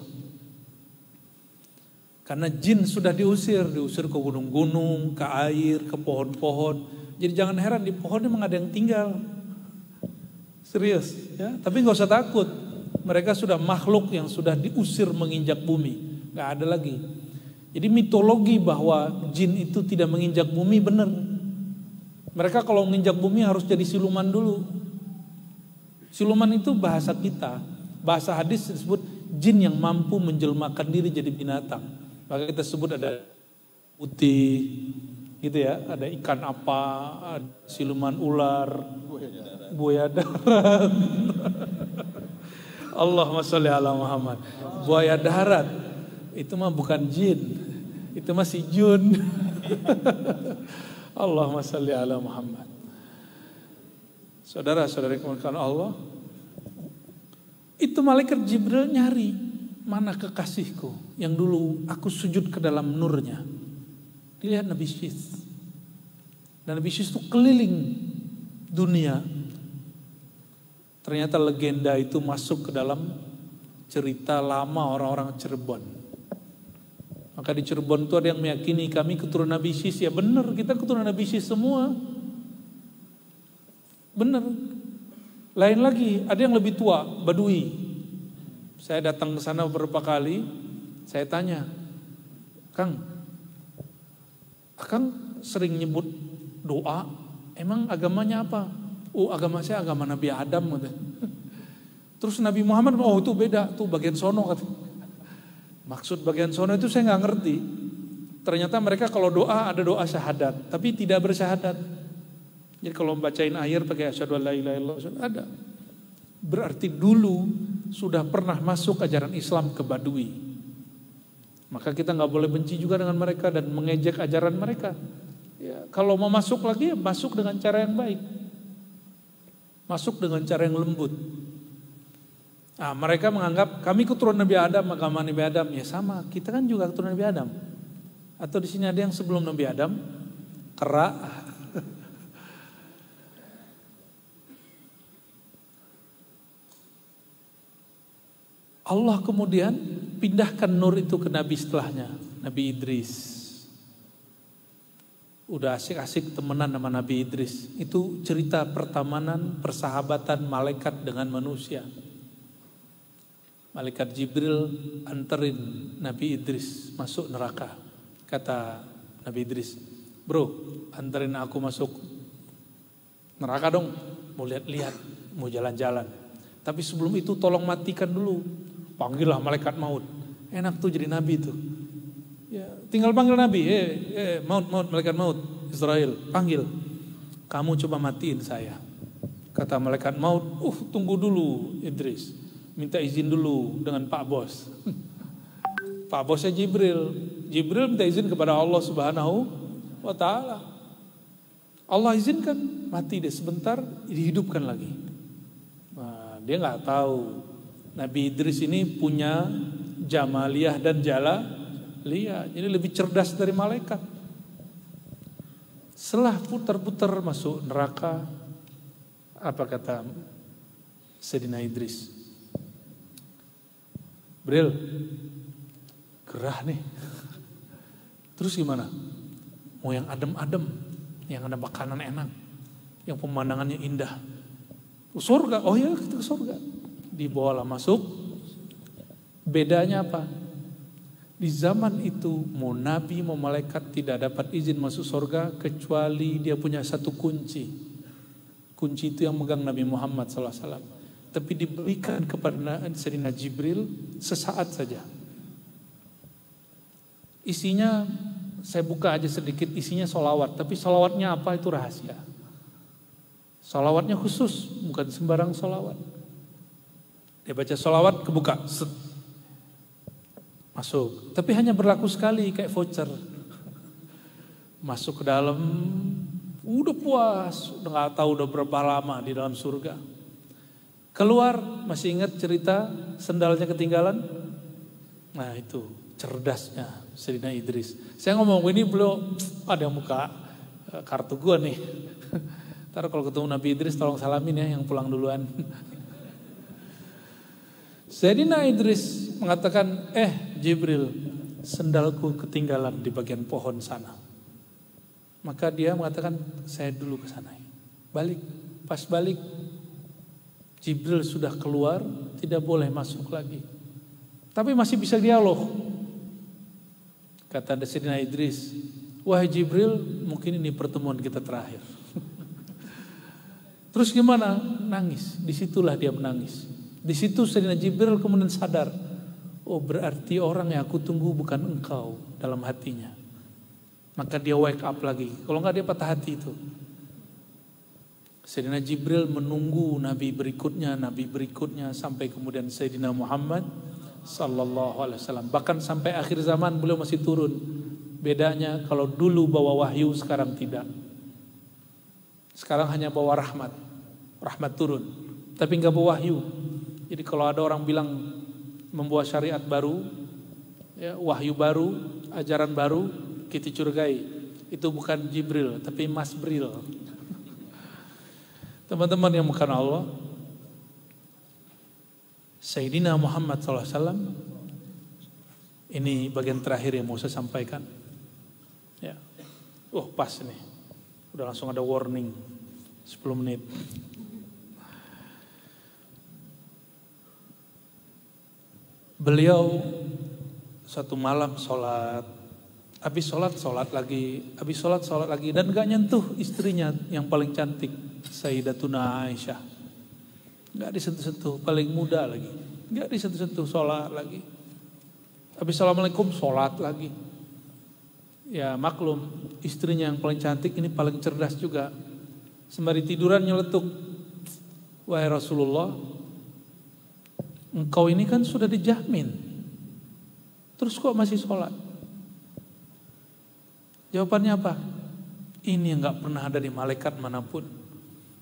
Karena jin sudah diusir ke gunung-gunung, ke air, ke pohon-pohon. Jadi jangan heran di pohon memang ada yang tinggal. Serius, ya. Tapi nggak usah takut. Mereka sudah makhluk yang sudah diusir menginjak bumi, nggak ada lagi. Jadi mitologi bahwa jin itu tidak menginjak bumi benar. Mereka kalau menginjak bumi harus jadi siluman dulu. Siluman itu bahasa kita, bahasa hadis disebut jin yang mampu menjelmakan diri jadi binatang. Maka kita sebut ada putih, gitu ya, ada ikan apa, ada siluman ular, buaya darat. Allahumma sholli ala Muhammad. Buaya darat itu mah bukan jin, itu mah si jun. Allahumma sholli ala Muhammad. Saudara-saudari kemuliaan Allah, itu malaikat Jibril nyari mana kekasihku yang dulu aku sujud ke dalam nurnya. Dilihat Nabi Syis. Dan Nabi Syis itu keliling dunia. Ternyata legenda itu masuk ke dalam cerita lama orang-orang Cirebon. Maka di Cirebon itu ada yang meyakini kami keturunan Nabi Syis. Ya benar, kita keturunan Nabi Syis semua. Benar. Lain lagi, ada yang lebih tua, Badui. Saya datang ke sana beberapa kali, saya tanya, Kang sering nyebut doa, emang agamanya apa? Oh, agama saya agama Nabi Adam. Terus Nabi Muhammad, oh itu beda, tuh bagian sono. Maksud bagian sono itu saya nggak ngerti. Ternyata mereka kalau doa ada doa syahadat, tapi tidak bersyahadat. Jadi kalau membacain air pakai asyhadu alla ilaha illallah ada. Berarti dulu sudah pernah masuk ajaran Islam ke Badui. Maka kita nggak boleh benci juga dengan mereka dan mengejek ajaran mereka. Ya, kalau mau masuk lagi, ya masuk dengan cara yang baik. Masuk dengan cara yang lembut. Nah, mereka menganggap kami keturunan Nabi Adam, agama Nabi Adam. Ya sama, kita kan juga keturunan Nabi Adam. Atau di sini ada yang sebelum Nabi Adam, kera. Allah kemudian pindahkan nur itu ke Nabi setelahnya, Nabi Idris. Udah asik-asik temenan sama Nabi Idris. Itu cerita pertemanan, persahabatan malaikat dengan manusia. Malaikat Jibril anterin Nabi Idris masuk neraka. Kata Nabi Idris, bro, anterin aku masuk neraka dong. Mau lihat-lihat, mau jalan-jalan. Tapi sebelum itu tolong matikan dulu. Panggillah malaikat maut. Enak tuh jadi nabi tuh. Ya, tinggal panggil nabi. Maut, malaikat maut. Israel, panggil. Kamu coba matiin saya. Kata malaikat maut, tunggu dulu Idris. Minta izin dulu dengan Pak Bos. Pak Bosnya Jibril. Jibril minta izin kepada Allah Subhanahu wa ta'ala. Allah izinkan, mati deh sebentar, dihidupkan lagi. Nah, dia nggak tahu. Nabi Idris ini punya jamaliyah dan jalaliyah. Jadi lebih cerdas dari malaikat. Setelah putar-putar masuk neraka, apa kata Sayyidina Idris? Bril, gerah nih. Terus gimana? Mau yang adem-adem, yang ada makanan enak, yang pemandangannya indah. Surga, oh ya kita ke surga. Dibawalah masuk. Bedanya apa? Di zaman itu mau nabi mau malaikat tidak dapat izin masuk surga kecuali dia punya satu kunci. Kunci itu yang megang Nabi Muhammad SAW. Tapi diberikan kepada Sayyidina Jibril sesaat saja. Isinya saya buka aja sedikit, isinya sholawat. Tapi sholawatnya apa itu rahasia. Sholawatnya khusus, bukan sembarang sholawat. Dia baca sholawat, kebuka, set, masuk. Tapi hanya berlaku sekali, kayak voucher. Masuk ke dalam, udah puas, udah gak tahu udah berapa lama di dalam surga. Keluar, masih ingat cerita sendalnya ketinggalan? Nah itu cerdasnya Sayyidina Idris. Saya ngomong ini belum ada yang buka kartu gua nih. Ntar kalau ketemu Nabi Idris tolong salamin ya yang pulang duluan. Sayyidina Idris mengatakan, Jibril, sendalku ketinggalan di bagian pohon sana. Maka dia mengatakan, saya dulu ke sana. Balik, pas balik, Jibril sudah keluar, tidak boleh masuk lagi. Tapi masih bisa dialog. Kata Sayyidina Idris, wahai Jibril, mungkin ini pertemuan kita terakhir. Terus gimana? Nangis. Disitulah dia menangis. Di situ Sayyidina Jibril kemudian sadar, oh berarti orang yang aku tunggu bukan engkau dalam hatinya. Maka dia wake up lagi. Kalau enggak dia patah hati itu. Sayyidina Jibril menunggu nabi berikutnya sampai kemudian Sayyidina Muhammad sallallahu alaihi wasallam. Bahkan sampai akhir zaman beliau masih turun. Bedanya kalau dulu bawa wahyu, sekarang tidak. Sekarang hanya bawa rahmat. Rahmat turun, tapi enggak bawa wahyu. Jadi kalau ada orang bilang membawa syariat baru, ya, wahyu baru, ajaran baru, kita curigai. Itu bukan Jibril, tapi Mas Bril. Teman-teman yang bukan Allah, Sayyidina Muhammad SAW, ini bagian terakhir yang mau saya sampaikan. Ya, pas nih, udah langsung ada warning, 10 menit. Beliau satu malam sholat, habis sholat lagi, dan gak nyentuh istrinya yang paling cantik, Sayyidatuna Aisyah. Gak disentuh-sentuh, paling muda lagi. Gak disentuh-sentuh, sholat lagi. Habis assalamualaikum, sholat lagi. Ya maklum, istrinya yang paling cantik ini paling cerdas juga. Sembari tiduran nyeletuk, wahai Rasulullah, engkau ini kan sudah dijamin, terus kok masih sholat? Jawabannya apa? Ini yang gak pernah ada di malaikat manapun,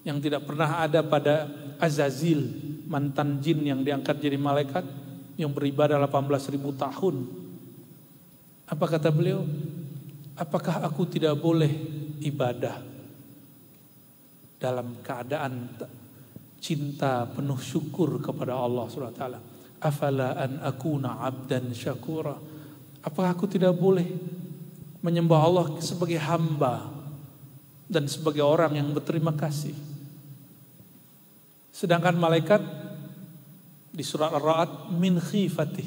yang tidak pernah ada pada Azazil, mantan jin yang diangkat jadi malaikat, yang beribadah 18.000 tahun. Apa kata beliau? Apakah aku tidak boleh ibadah dalam keadaan cinta penuh syukur kepada Allah SWT? Afala an akuna abdan syakura. Apakah aku tidak boleh menyembah Allah sebagai hamba dan sebagai orang yang berterima kasih? Sedangkan malaikat di surat Ar-Ra'd min khifatih,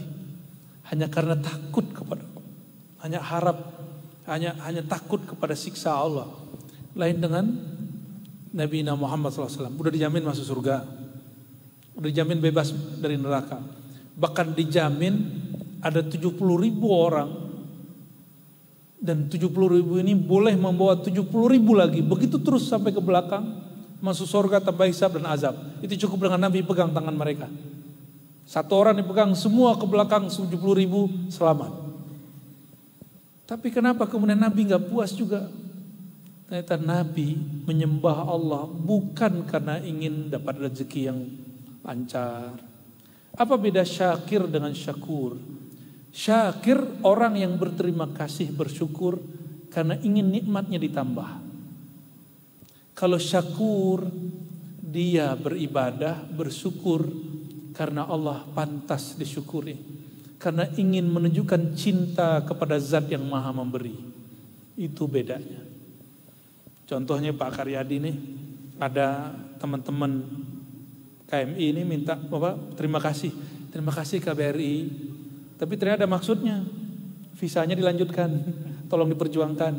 hanya karena takut kepada Allah, hanya harap, hanya takut kepada siksa Allah. Lain dengan Nabi Muhammad SAW, udah dijamin masuk surga, udah dijamin bebas dari neraka. Bahkan dijamin ada 70.000 orang, dan 70.000 ini boleh membawa 70.000 lagi, begitu terus sampai ke belakang. Masuk surga tanpa hisab dan azab. Itu cukup dengan Nabi pegang tangan mereka. Satu orang dipegang, semua ke belakang 70.000 selamat. Tapi kenapa kemudian Nabi gak puas juga? Ternyata Nabi menyembah Allah bukan karena ingin dapat rezeki yang lancar. Apa beda syakir dengan syakur? Syakir orang yang berterima kasih, bersyukur karena ingin nikmatnya ditambah. Kalau syakur, dia beribadah, bersyukur karena Allah pantas disyukuri. Karena ingin menunjukkan cinta kepada zat yang maha memberi. Itu bedanya. Contohnya Pak Karyadi nih, ada teman-teman KMI ini minta terima kasih KBRI. Tapi ternyata ada maksudnya, visanya dilanjutkan, tolong diperjuangkan.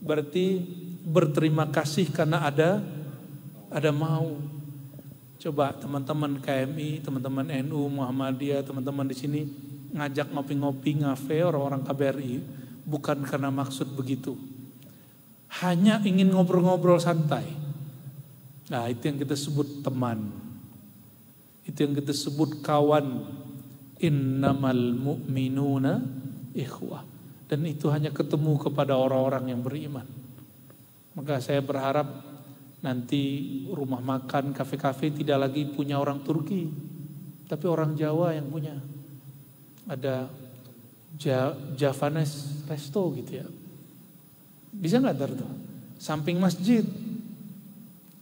Berarti berterima kasih karena ada mau. Coba teman-teman KMI, teman-teman NU, Muhammadiyah, teman-teman di sini ngajak ngopi-ngopi, ngafe orang-orang KBRI, bukan karena maksud begitu. Hanya ingin ngobrol-ngobrol santai. Nah, itu yang kita sebut teman. Itu yang kita sebut kawan. Innamal mu'minuna ikhwah. Dan itu hanya ketemu kepada orang-orang yang beriman. Maka saya berharap nanti rumah makan, kafe-kafe tidak lagi punya orang Turki, tapi orang Jawa yang punya. Ada Javanese Resto gitu ya. Bisa nggak tuh? Samping masjid.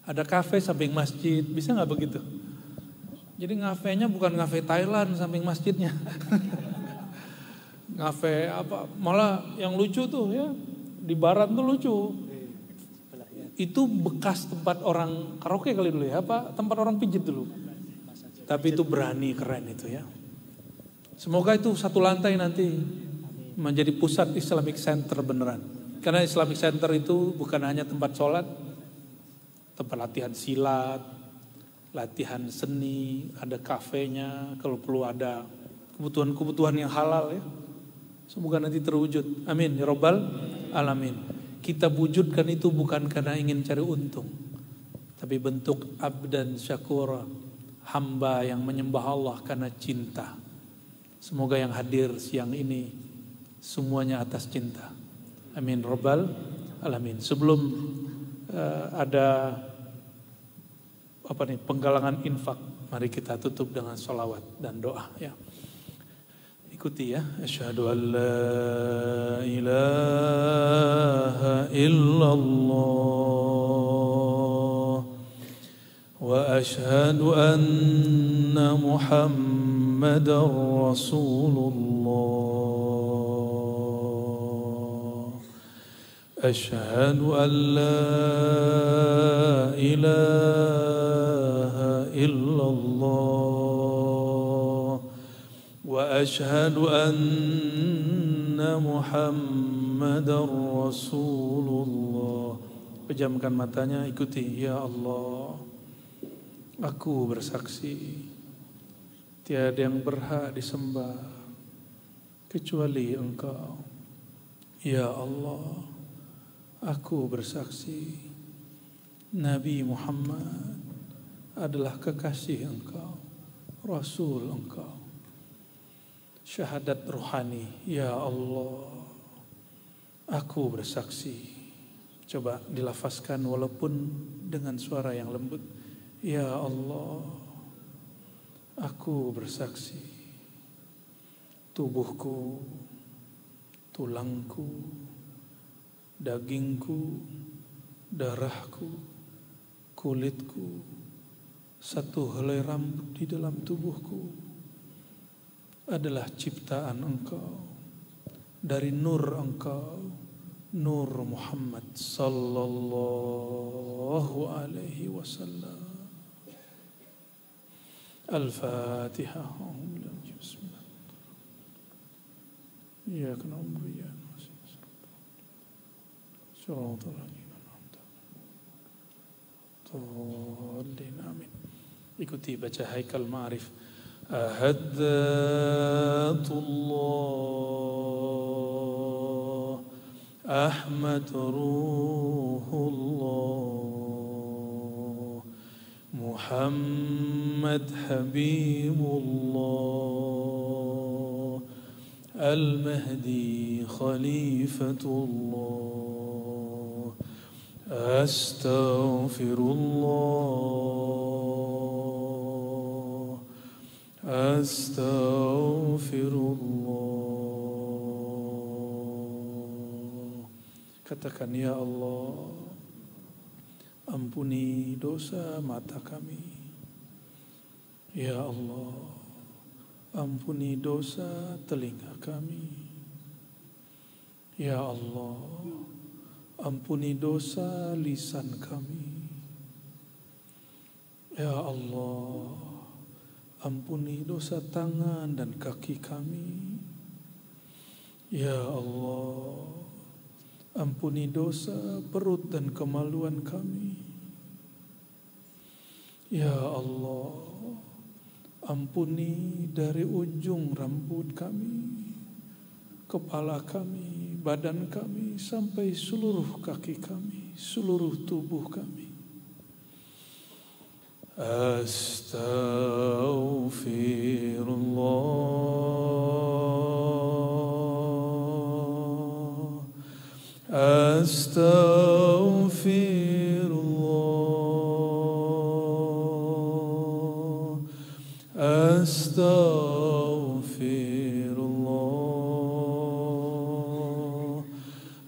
Ada kafe samping masjid, bisa nggak begitu? Jadi ngafenya bukan ngafe Thailand samping masjidnya. Ngafe apa? Malah yang lucu tuh ya, di barat tuh lucu. Itu bekas tempat orang karaoke kali dulu ya, apa tempat orang pijit dulu. Tapi itu berani, keren itu ya. Semoga itu satu lantai nanti menjadi pusat Islamic Center beneran. Karena Islamic Center itu bukan hanya tempat sholat, tempat latihan silat, latihan seni, ada kafenya, kalau perlu ada kebutuhan-kebutuhan yang halal ya. Semoga nanti terwujud. Amin ya Rabbal Alamin. Kita wujudkan itu bukan karena ingin cari untung, tapi bentuk abdan syakura, hamba yang menyembah Allah karena cinta. Semoga yang hadir siang ini semuanya atas cinta. Amin Rabbal Alamin. Sebelum ada penggalangan infak, mari kita tutup dengan sholawat dan doa ya. Ikuti ya. Asyhadu an la ilaha illallah wa asyhadu anna Muhammadar Rasulullah. Asyhadu an la ilaha illallah وأشهد أن محمدا رسول الله. Pejamkan matanya, ikuti. Ya Allah, aku bersaksi tiada yang berhak disembah kecuali Engkau. Ya Allah, aku bersaksi Nabi Muhammad adalah kekasih Engkau, Rasul Engkau. Syahadat rohani, ya Allah, aku bersaksi. Coba dilafazkan walaupun dengan suara yang lembut. Ya Allah, aku bersaksi. Tubuhku, tulangku, dagingku, darahku, kulitku, satu helai rambut di dalam tubuhku adalah ciptaan Engkau, dari nur Engkau, nur Muhammad sallallahu alaihi wasallam. Al-Fatihah. Bismillah. Ya kana umriya Shiratal ladzina an'amta alaihim. Amin. Ikuti baca Haikal Ma'arif. أهدات الله أحمد روح الله محمد حبيب الله المهدي خليفة الله أستغفر الله Astaghfirullah. Katakan, ya Allah, ampuni dosa mata kami. Ya Allah, ampuni dosa telinga kami. Ya Allah, ampuni dosa lisan kami. Ya Allah, ampuni dosa tangan dan kaki kami. Ya Allah, ampuni dosa perut dan kemaluan kami. Ya Allah, ampuni dari ujung rambut kami kepala kami, badan kami, sampai seluruh kaki kami, seluruh tubuh kami. Astaghfirullah, astaghfirullah, astaghfirullah,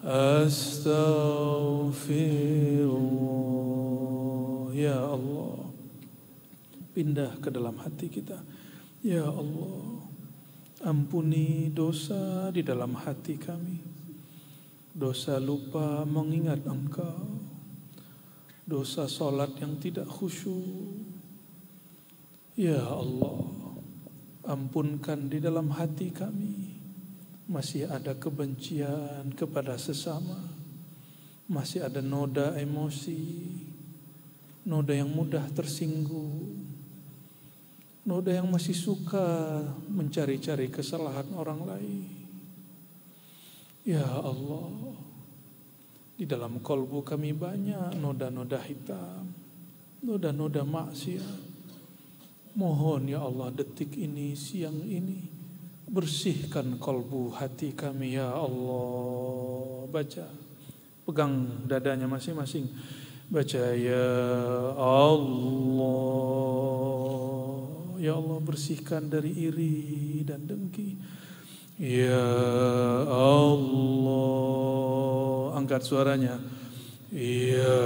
astaghfirullah. Ya Allah, pindah ke dalam hati kita. Ya Allah, ampuni dosa di dalam hati kami. Dosa lupa mengingat Engkau, dosa salat yang tidak khusyuk. Ya Allah, ampunkan di dalam hati kami masih ada kebencian kepada sesama, masih ada noda emosi, noda yang mudah tersinggung, noda yang masih suka mencari-cari kesalahan orang lain. Ya Allah, di dalam kolbu kami banyak noda-noda hitam, noda-noda maksiat. Mohon ya Allah, detik ini, siang ini, bersihkan kolbu hati kami ya Allah. Baca, pegang dadanya masing-masing. Baca ya Allah. Ya Allah, bersihkan dari iri dan dengki. Ya Allah, angkat suaranya. Ya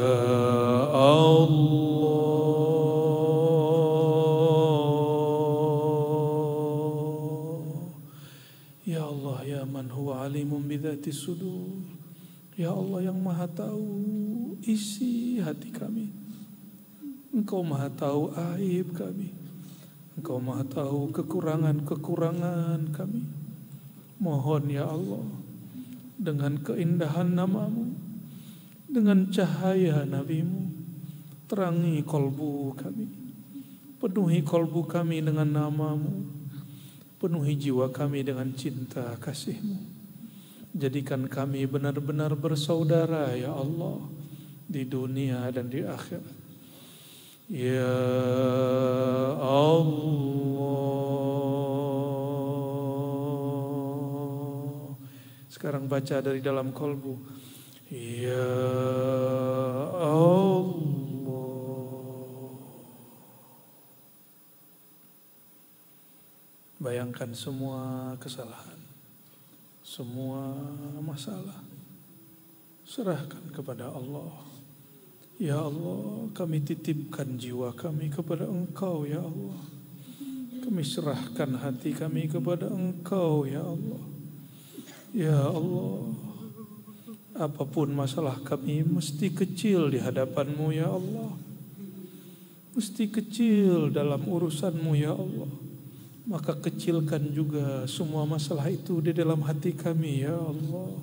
Allah, ya Allah, ya man huwa alimun bidzati sudur. Ya Allah yang maha tahu isi hati kami. Engkau maha tahu aib kami. Engkau maha tahu kekurangan-kekurangan kami. Mohon ya Allah, dengan keindahan nama-Mu, dengan cahaya Nabi-Mu, terangi kolbu kami, penuhi kolbu kami dengan nama-Mu, penuhi jiwa kami dengan cinta kasih-Mu. Jadikan kami benar-benar bersaudara ya Allah, di dunia dan di akhirat. Ya Allah. Sekarang baca dari dalam kolbu. Ya Allah. Bayangkan semua kesalahan, semua masalah, serahkan kepada Allah. Ya Allah, kami titipkan jiwa kami kepada Engkau ya Allah. Kami serahkan hati kami kepada Engkau ya Allah. Ya Allah, apapun masalah kami mesti kecil di hadapan-Mu ya Allah. Mesti kecil dalam urusan-Mu ya Allah. Maka kecilkan juga semua masalah itu di dalam hati kami ya Allah.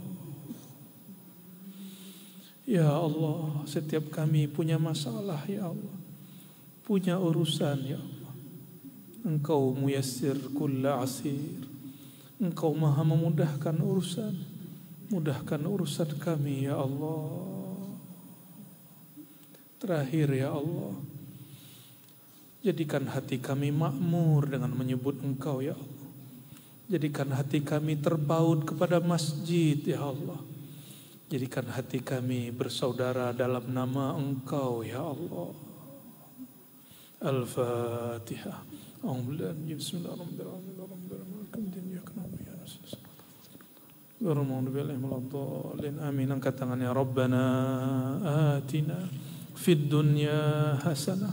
Ya Allah, setiap kami punya masalah ya Allah, punya urusan ya Allah. Engkau muyassir kulla asir. Engkau maha memudahkan urusan. Mudahkan urusan kami ya Allah. Terakhir ya Allah, jadikan hati kami makmur dengan menyebut Engkau ya Allah. Jadikan hati kami terpaut kepada masjid ya Allah. Jadikan hati kami bersaudara dalam nama Engkau ya Allah. Al-Fatihah. Bismillahirrahmanirrahim. Amin. Angkat tangannya. Rabbana atina fid dunya hasanah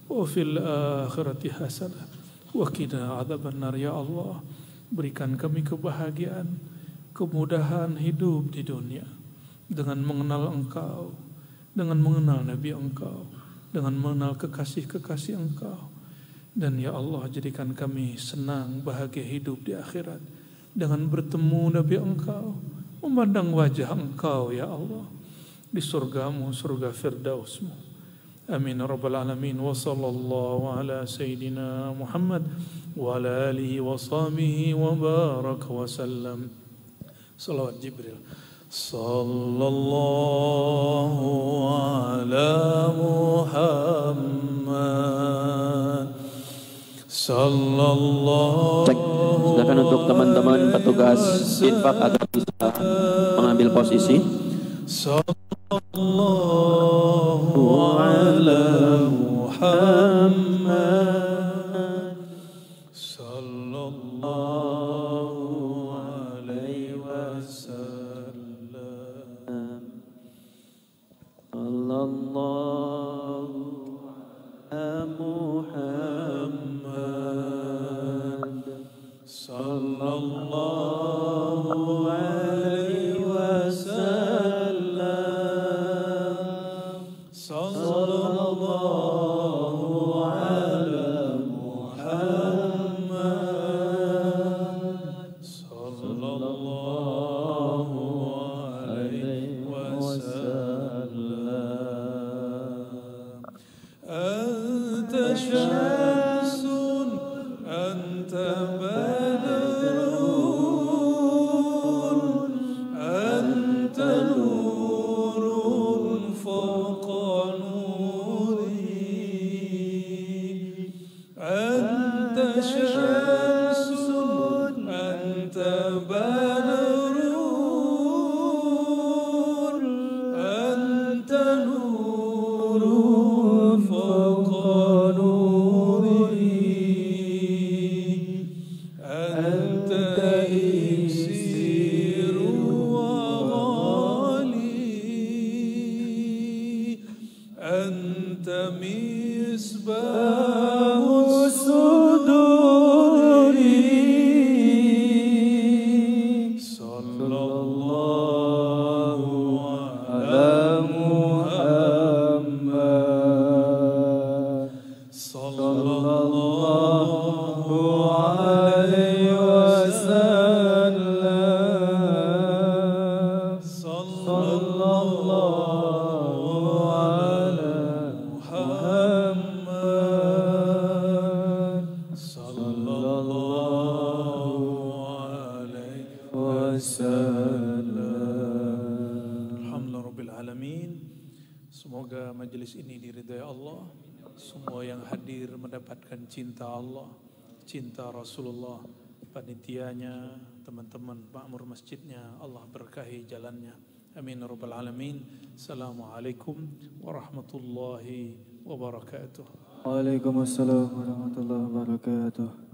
wa fil akhirati hasanah wa qina adzabannar. Ya Allah, berikan kami kebahagiaan, kemudahan hidup di dunia dengan mengenal Engkau, dengan mengenal Nabi Engkau, dengan mengenal kekasih-kekasih Engkau. Dan ya Allah, jadikan kami senang bahagia hidup di akhirat dengan bertemu Nabi Engkau, memandang wajah Engkau ya Allah di surgamu, surga Firdausmu. Amin rabbal alamin. Wa sallallahu ala sayyidina Muhammad wa ala alihi wa sahbihi wa baraka wa sallam. Salawat Jibril. Sallallahu ala Muhammad. Sallallahu. Cek. Silakan untuk teman-teman petugas infak agar bisa mengambil posisi. Sallallahu ala Muhammad. Sallallahu alaihi wasallam. Sallallahu ala Muhammad. Sallallahu alaihi wasallam. Sallallahu ala Muhammad. Sallallahu alaihi wasallam. Anta syamsun, anta badrun, anta nurun fawqa nuri. Anta syamsun, anta badrun, anta nurun fawqa nuri. Anta iksiru wa ghali. Anta misbahu suduri. Sallallahu ala Muhammad. Sallallahu alaihi wasallam. Sallallahu ala Muhammad. Sallallahu alaihi wasallam. Alhamdulillah rabbil alamin. Semoga majelis ini diridhai Allah. Semua yang hadir mendapatkan cinta Allah, cinta Rasulullah, panitianya, teman-teman makmur masjidnya, Allah berkahi jalannya. Amin ya rabbal alamin. Assalamualaikum warahmatullahi wabarakatuh. Waalaikumsalam warahmatullahi wabarakatuh.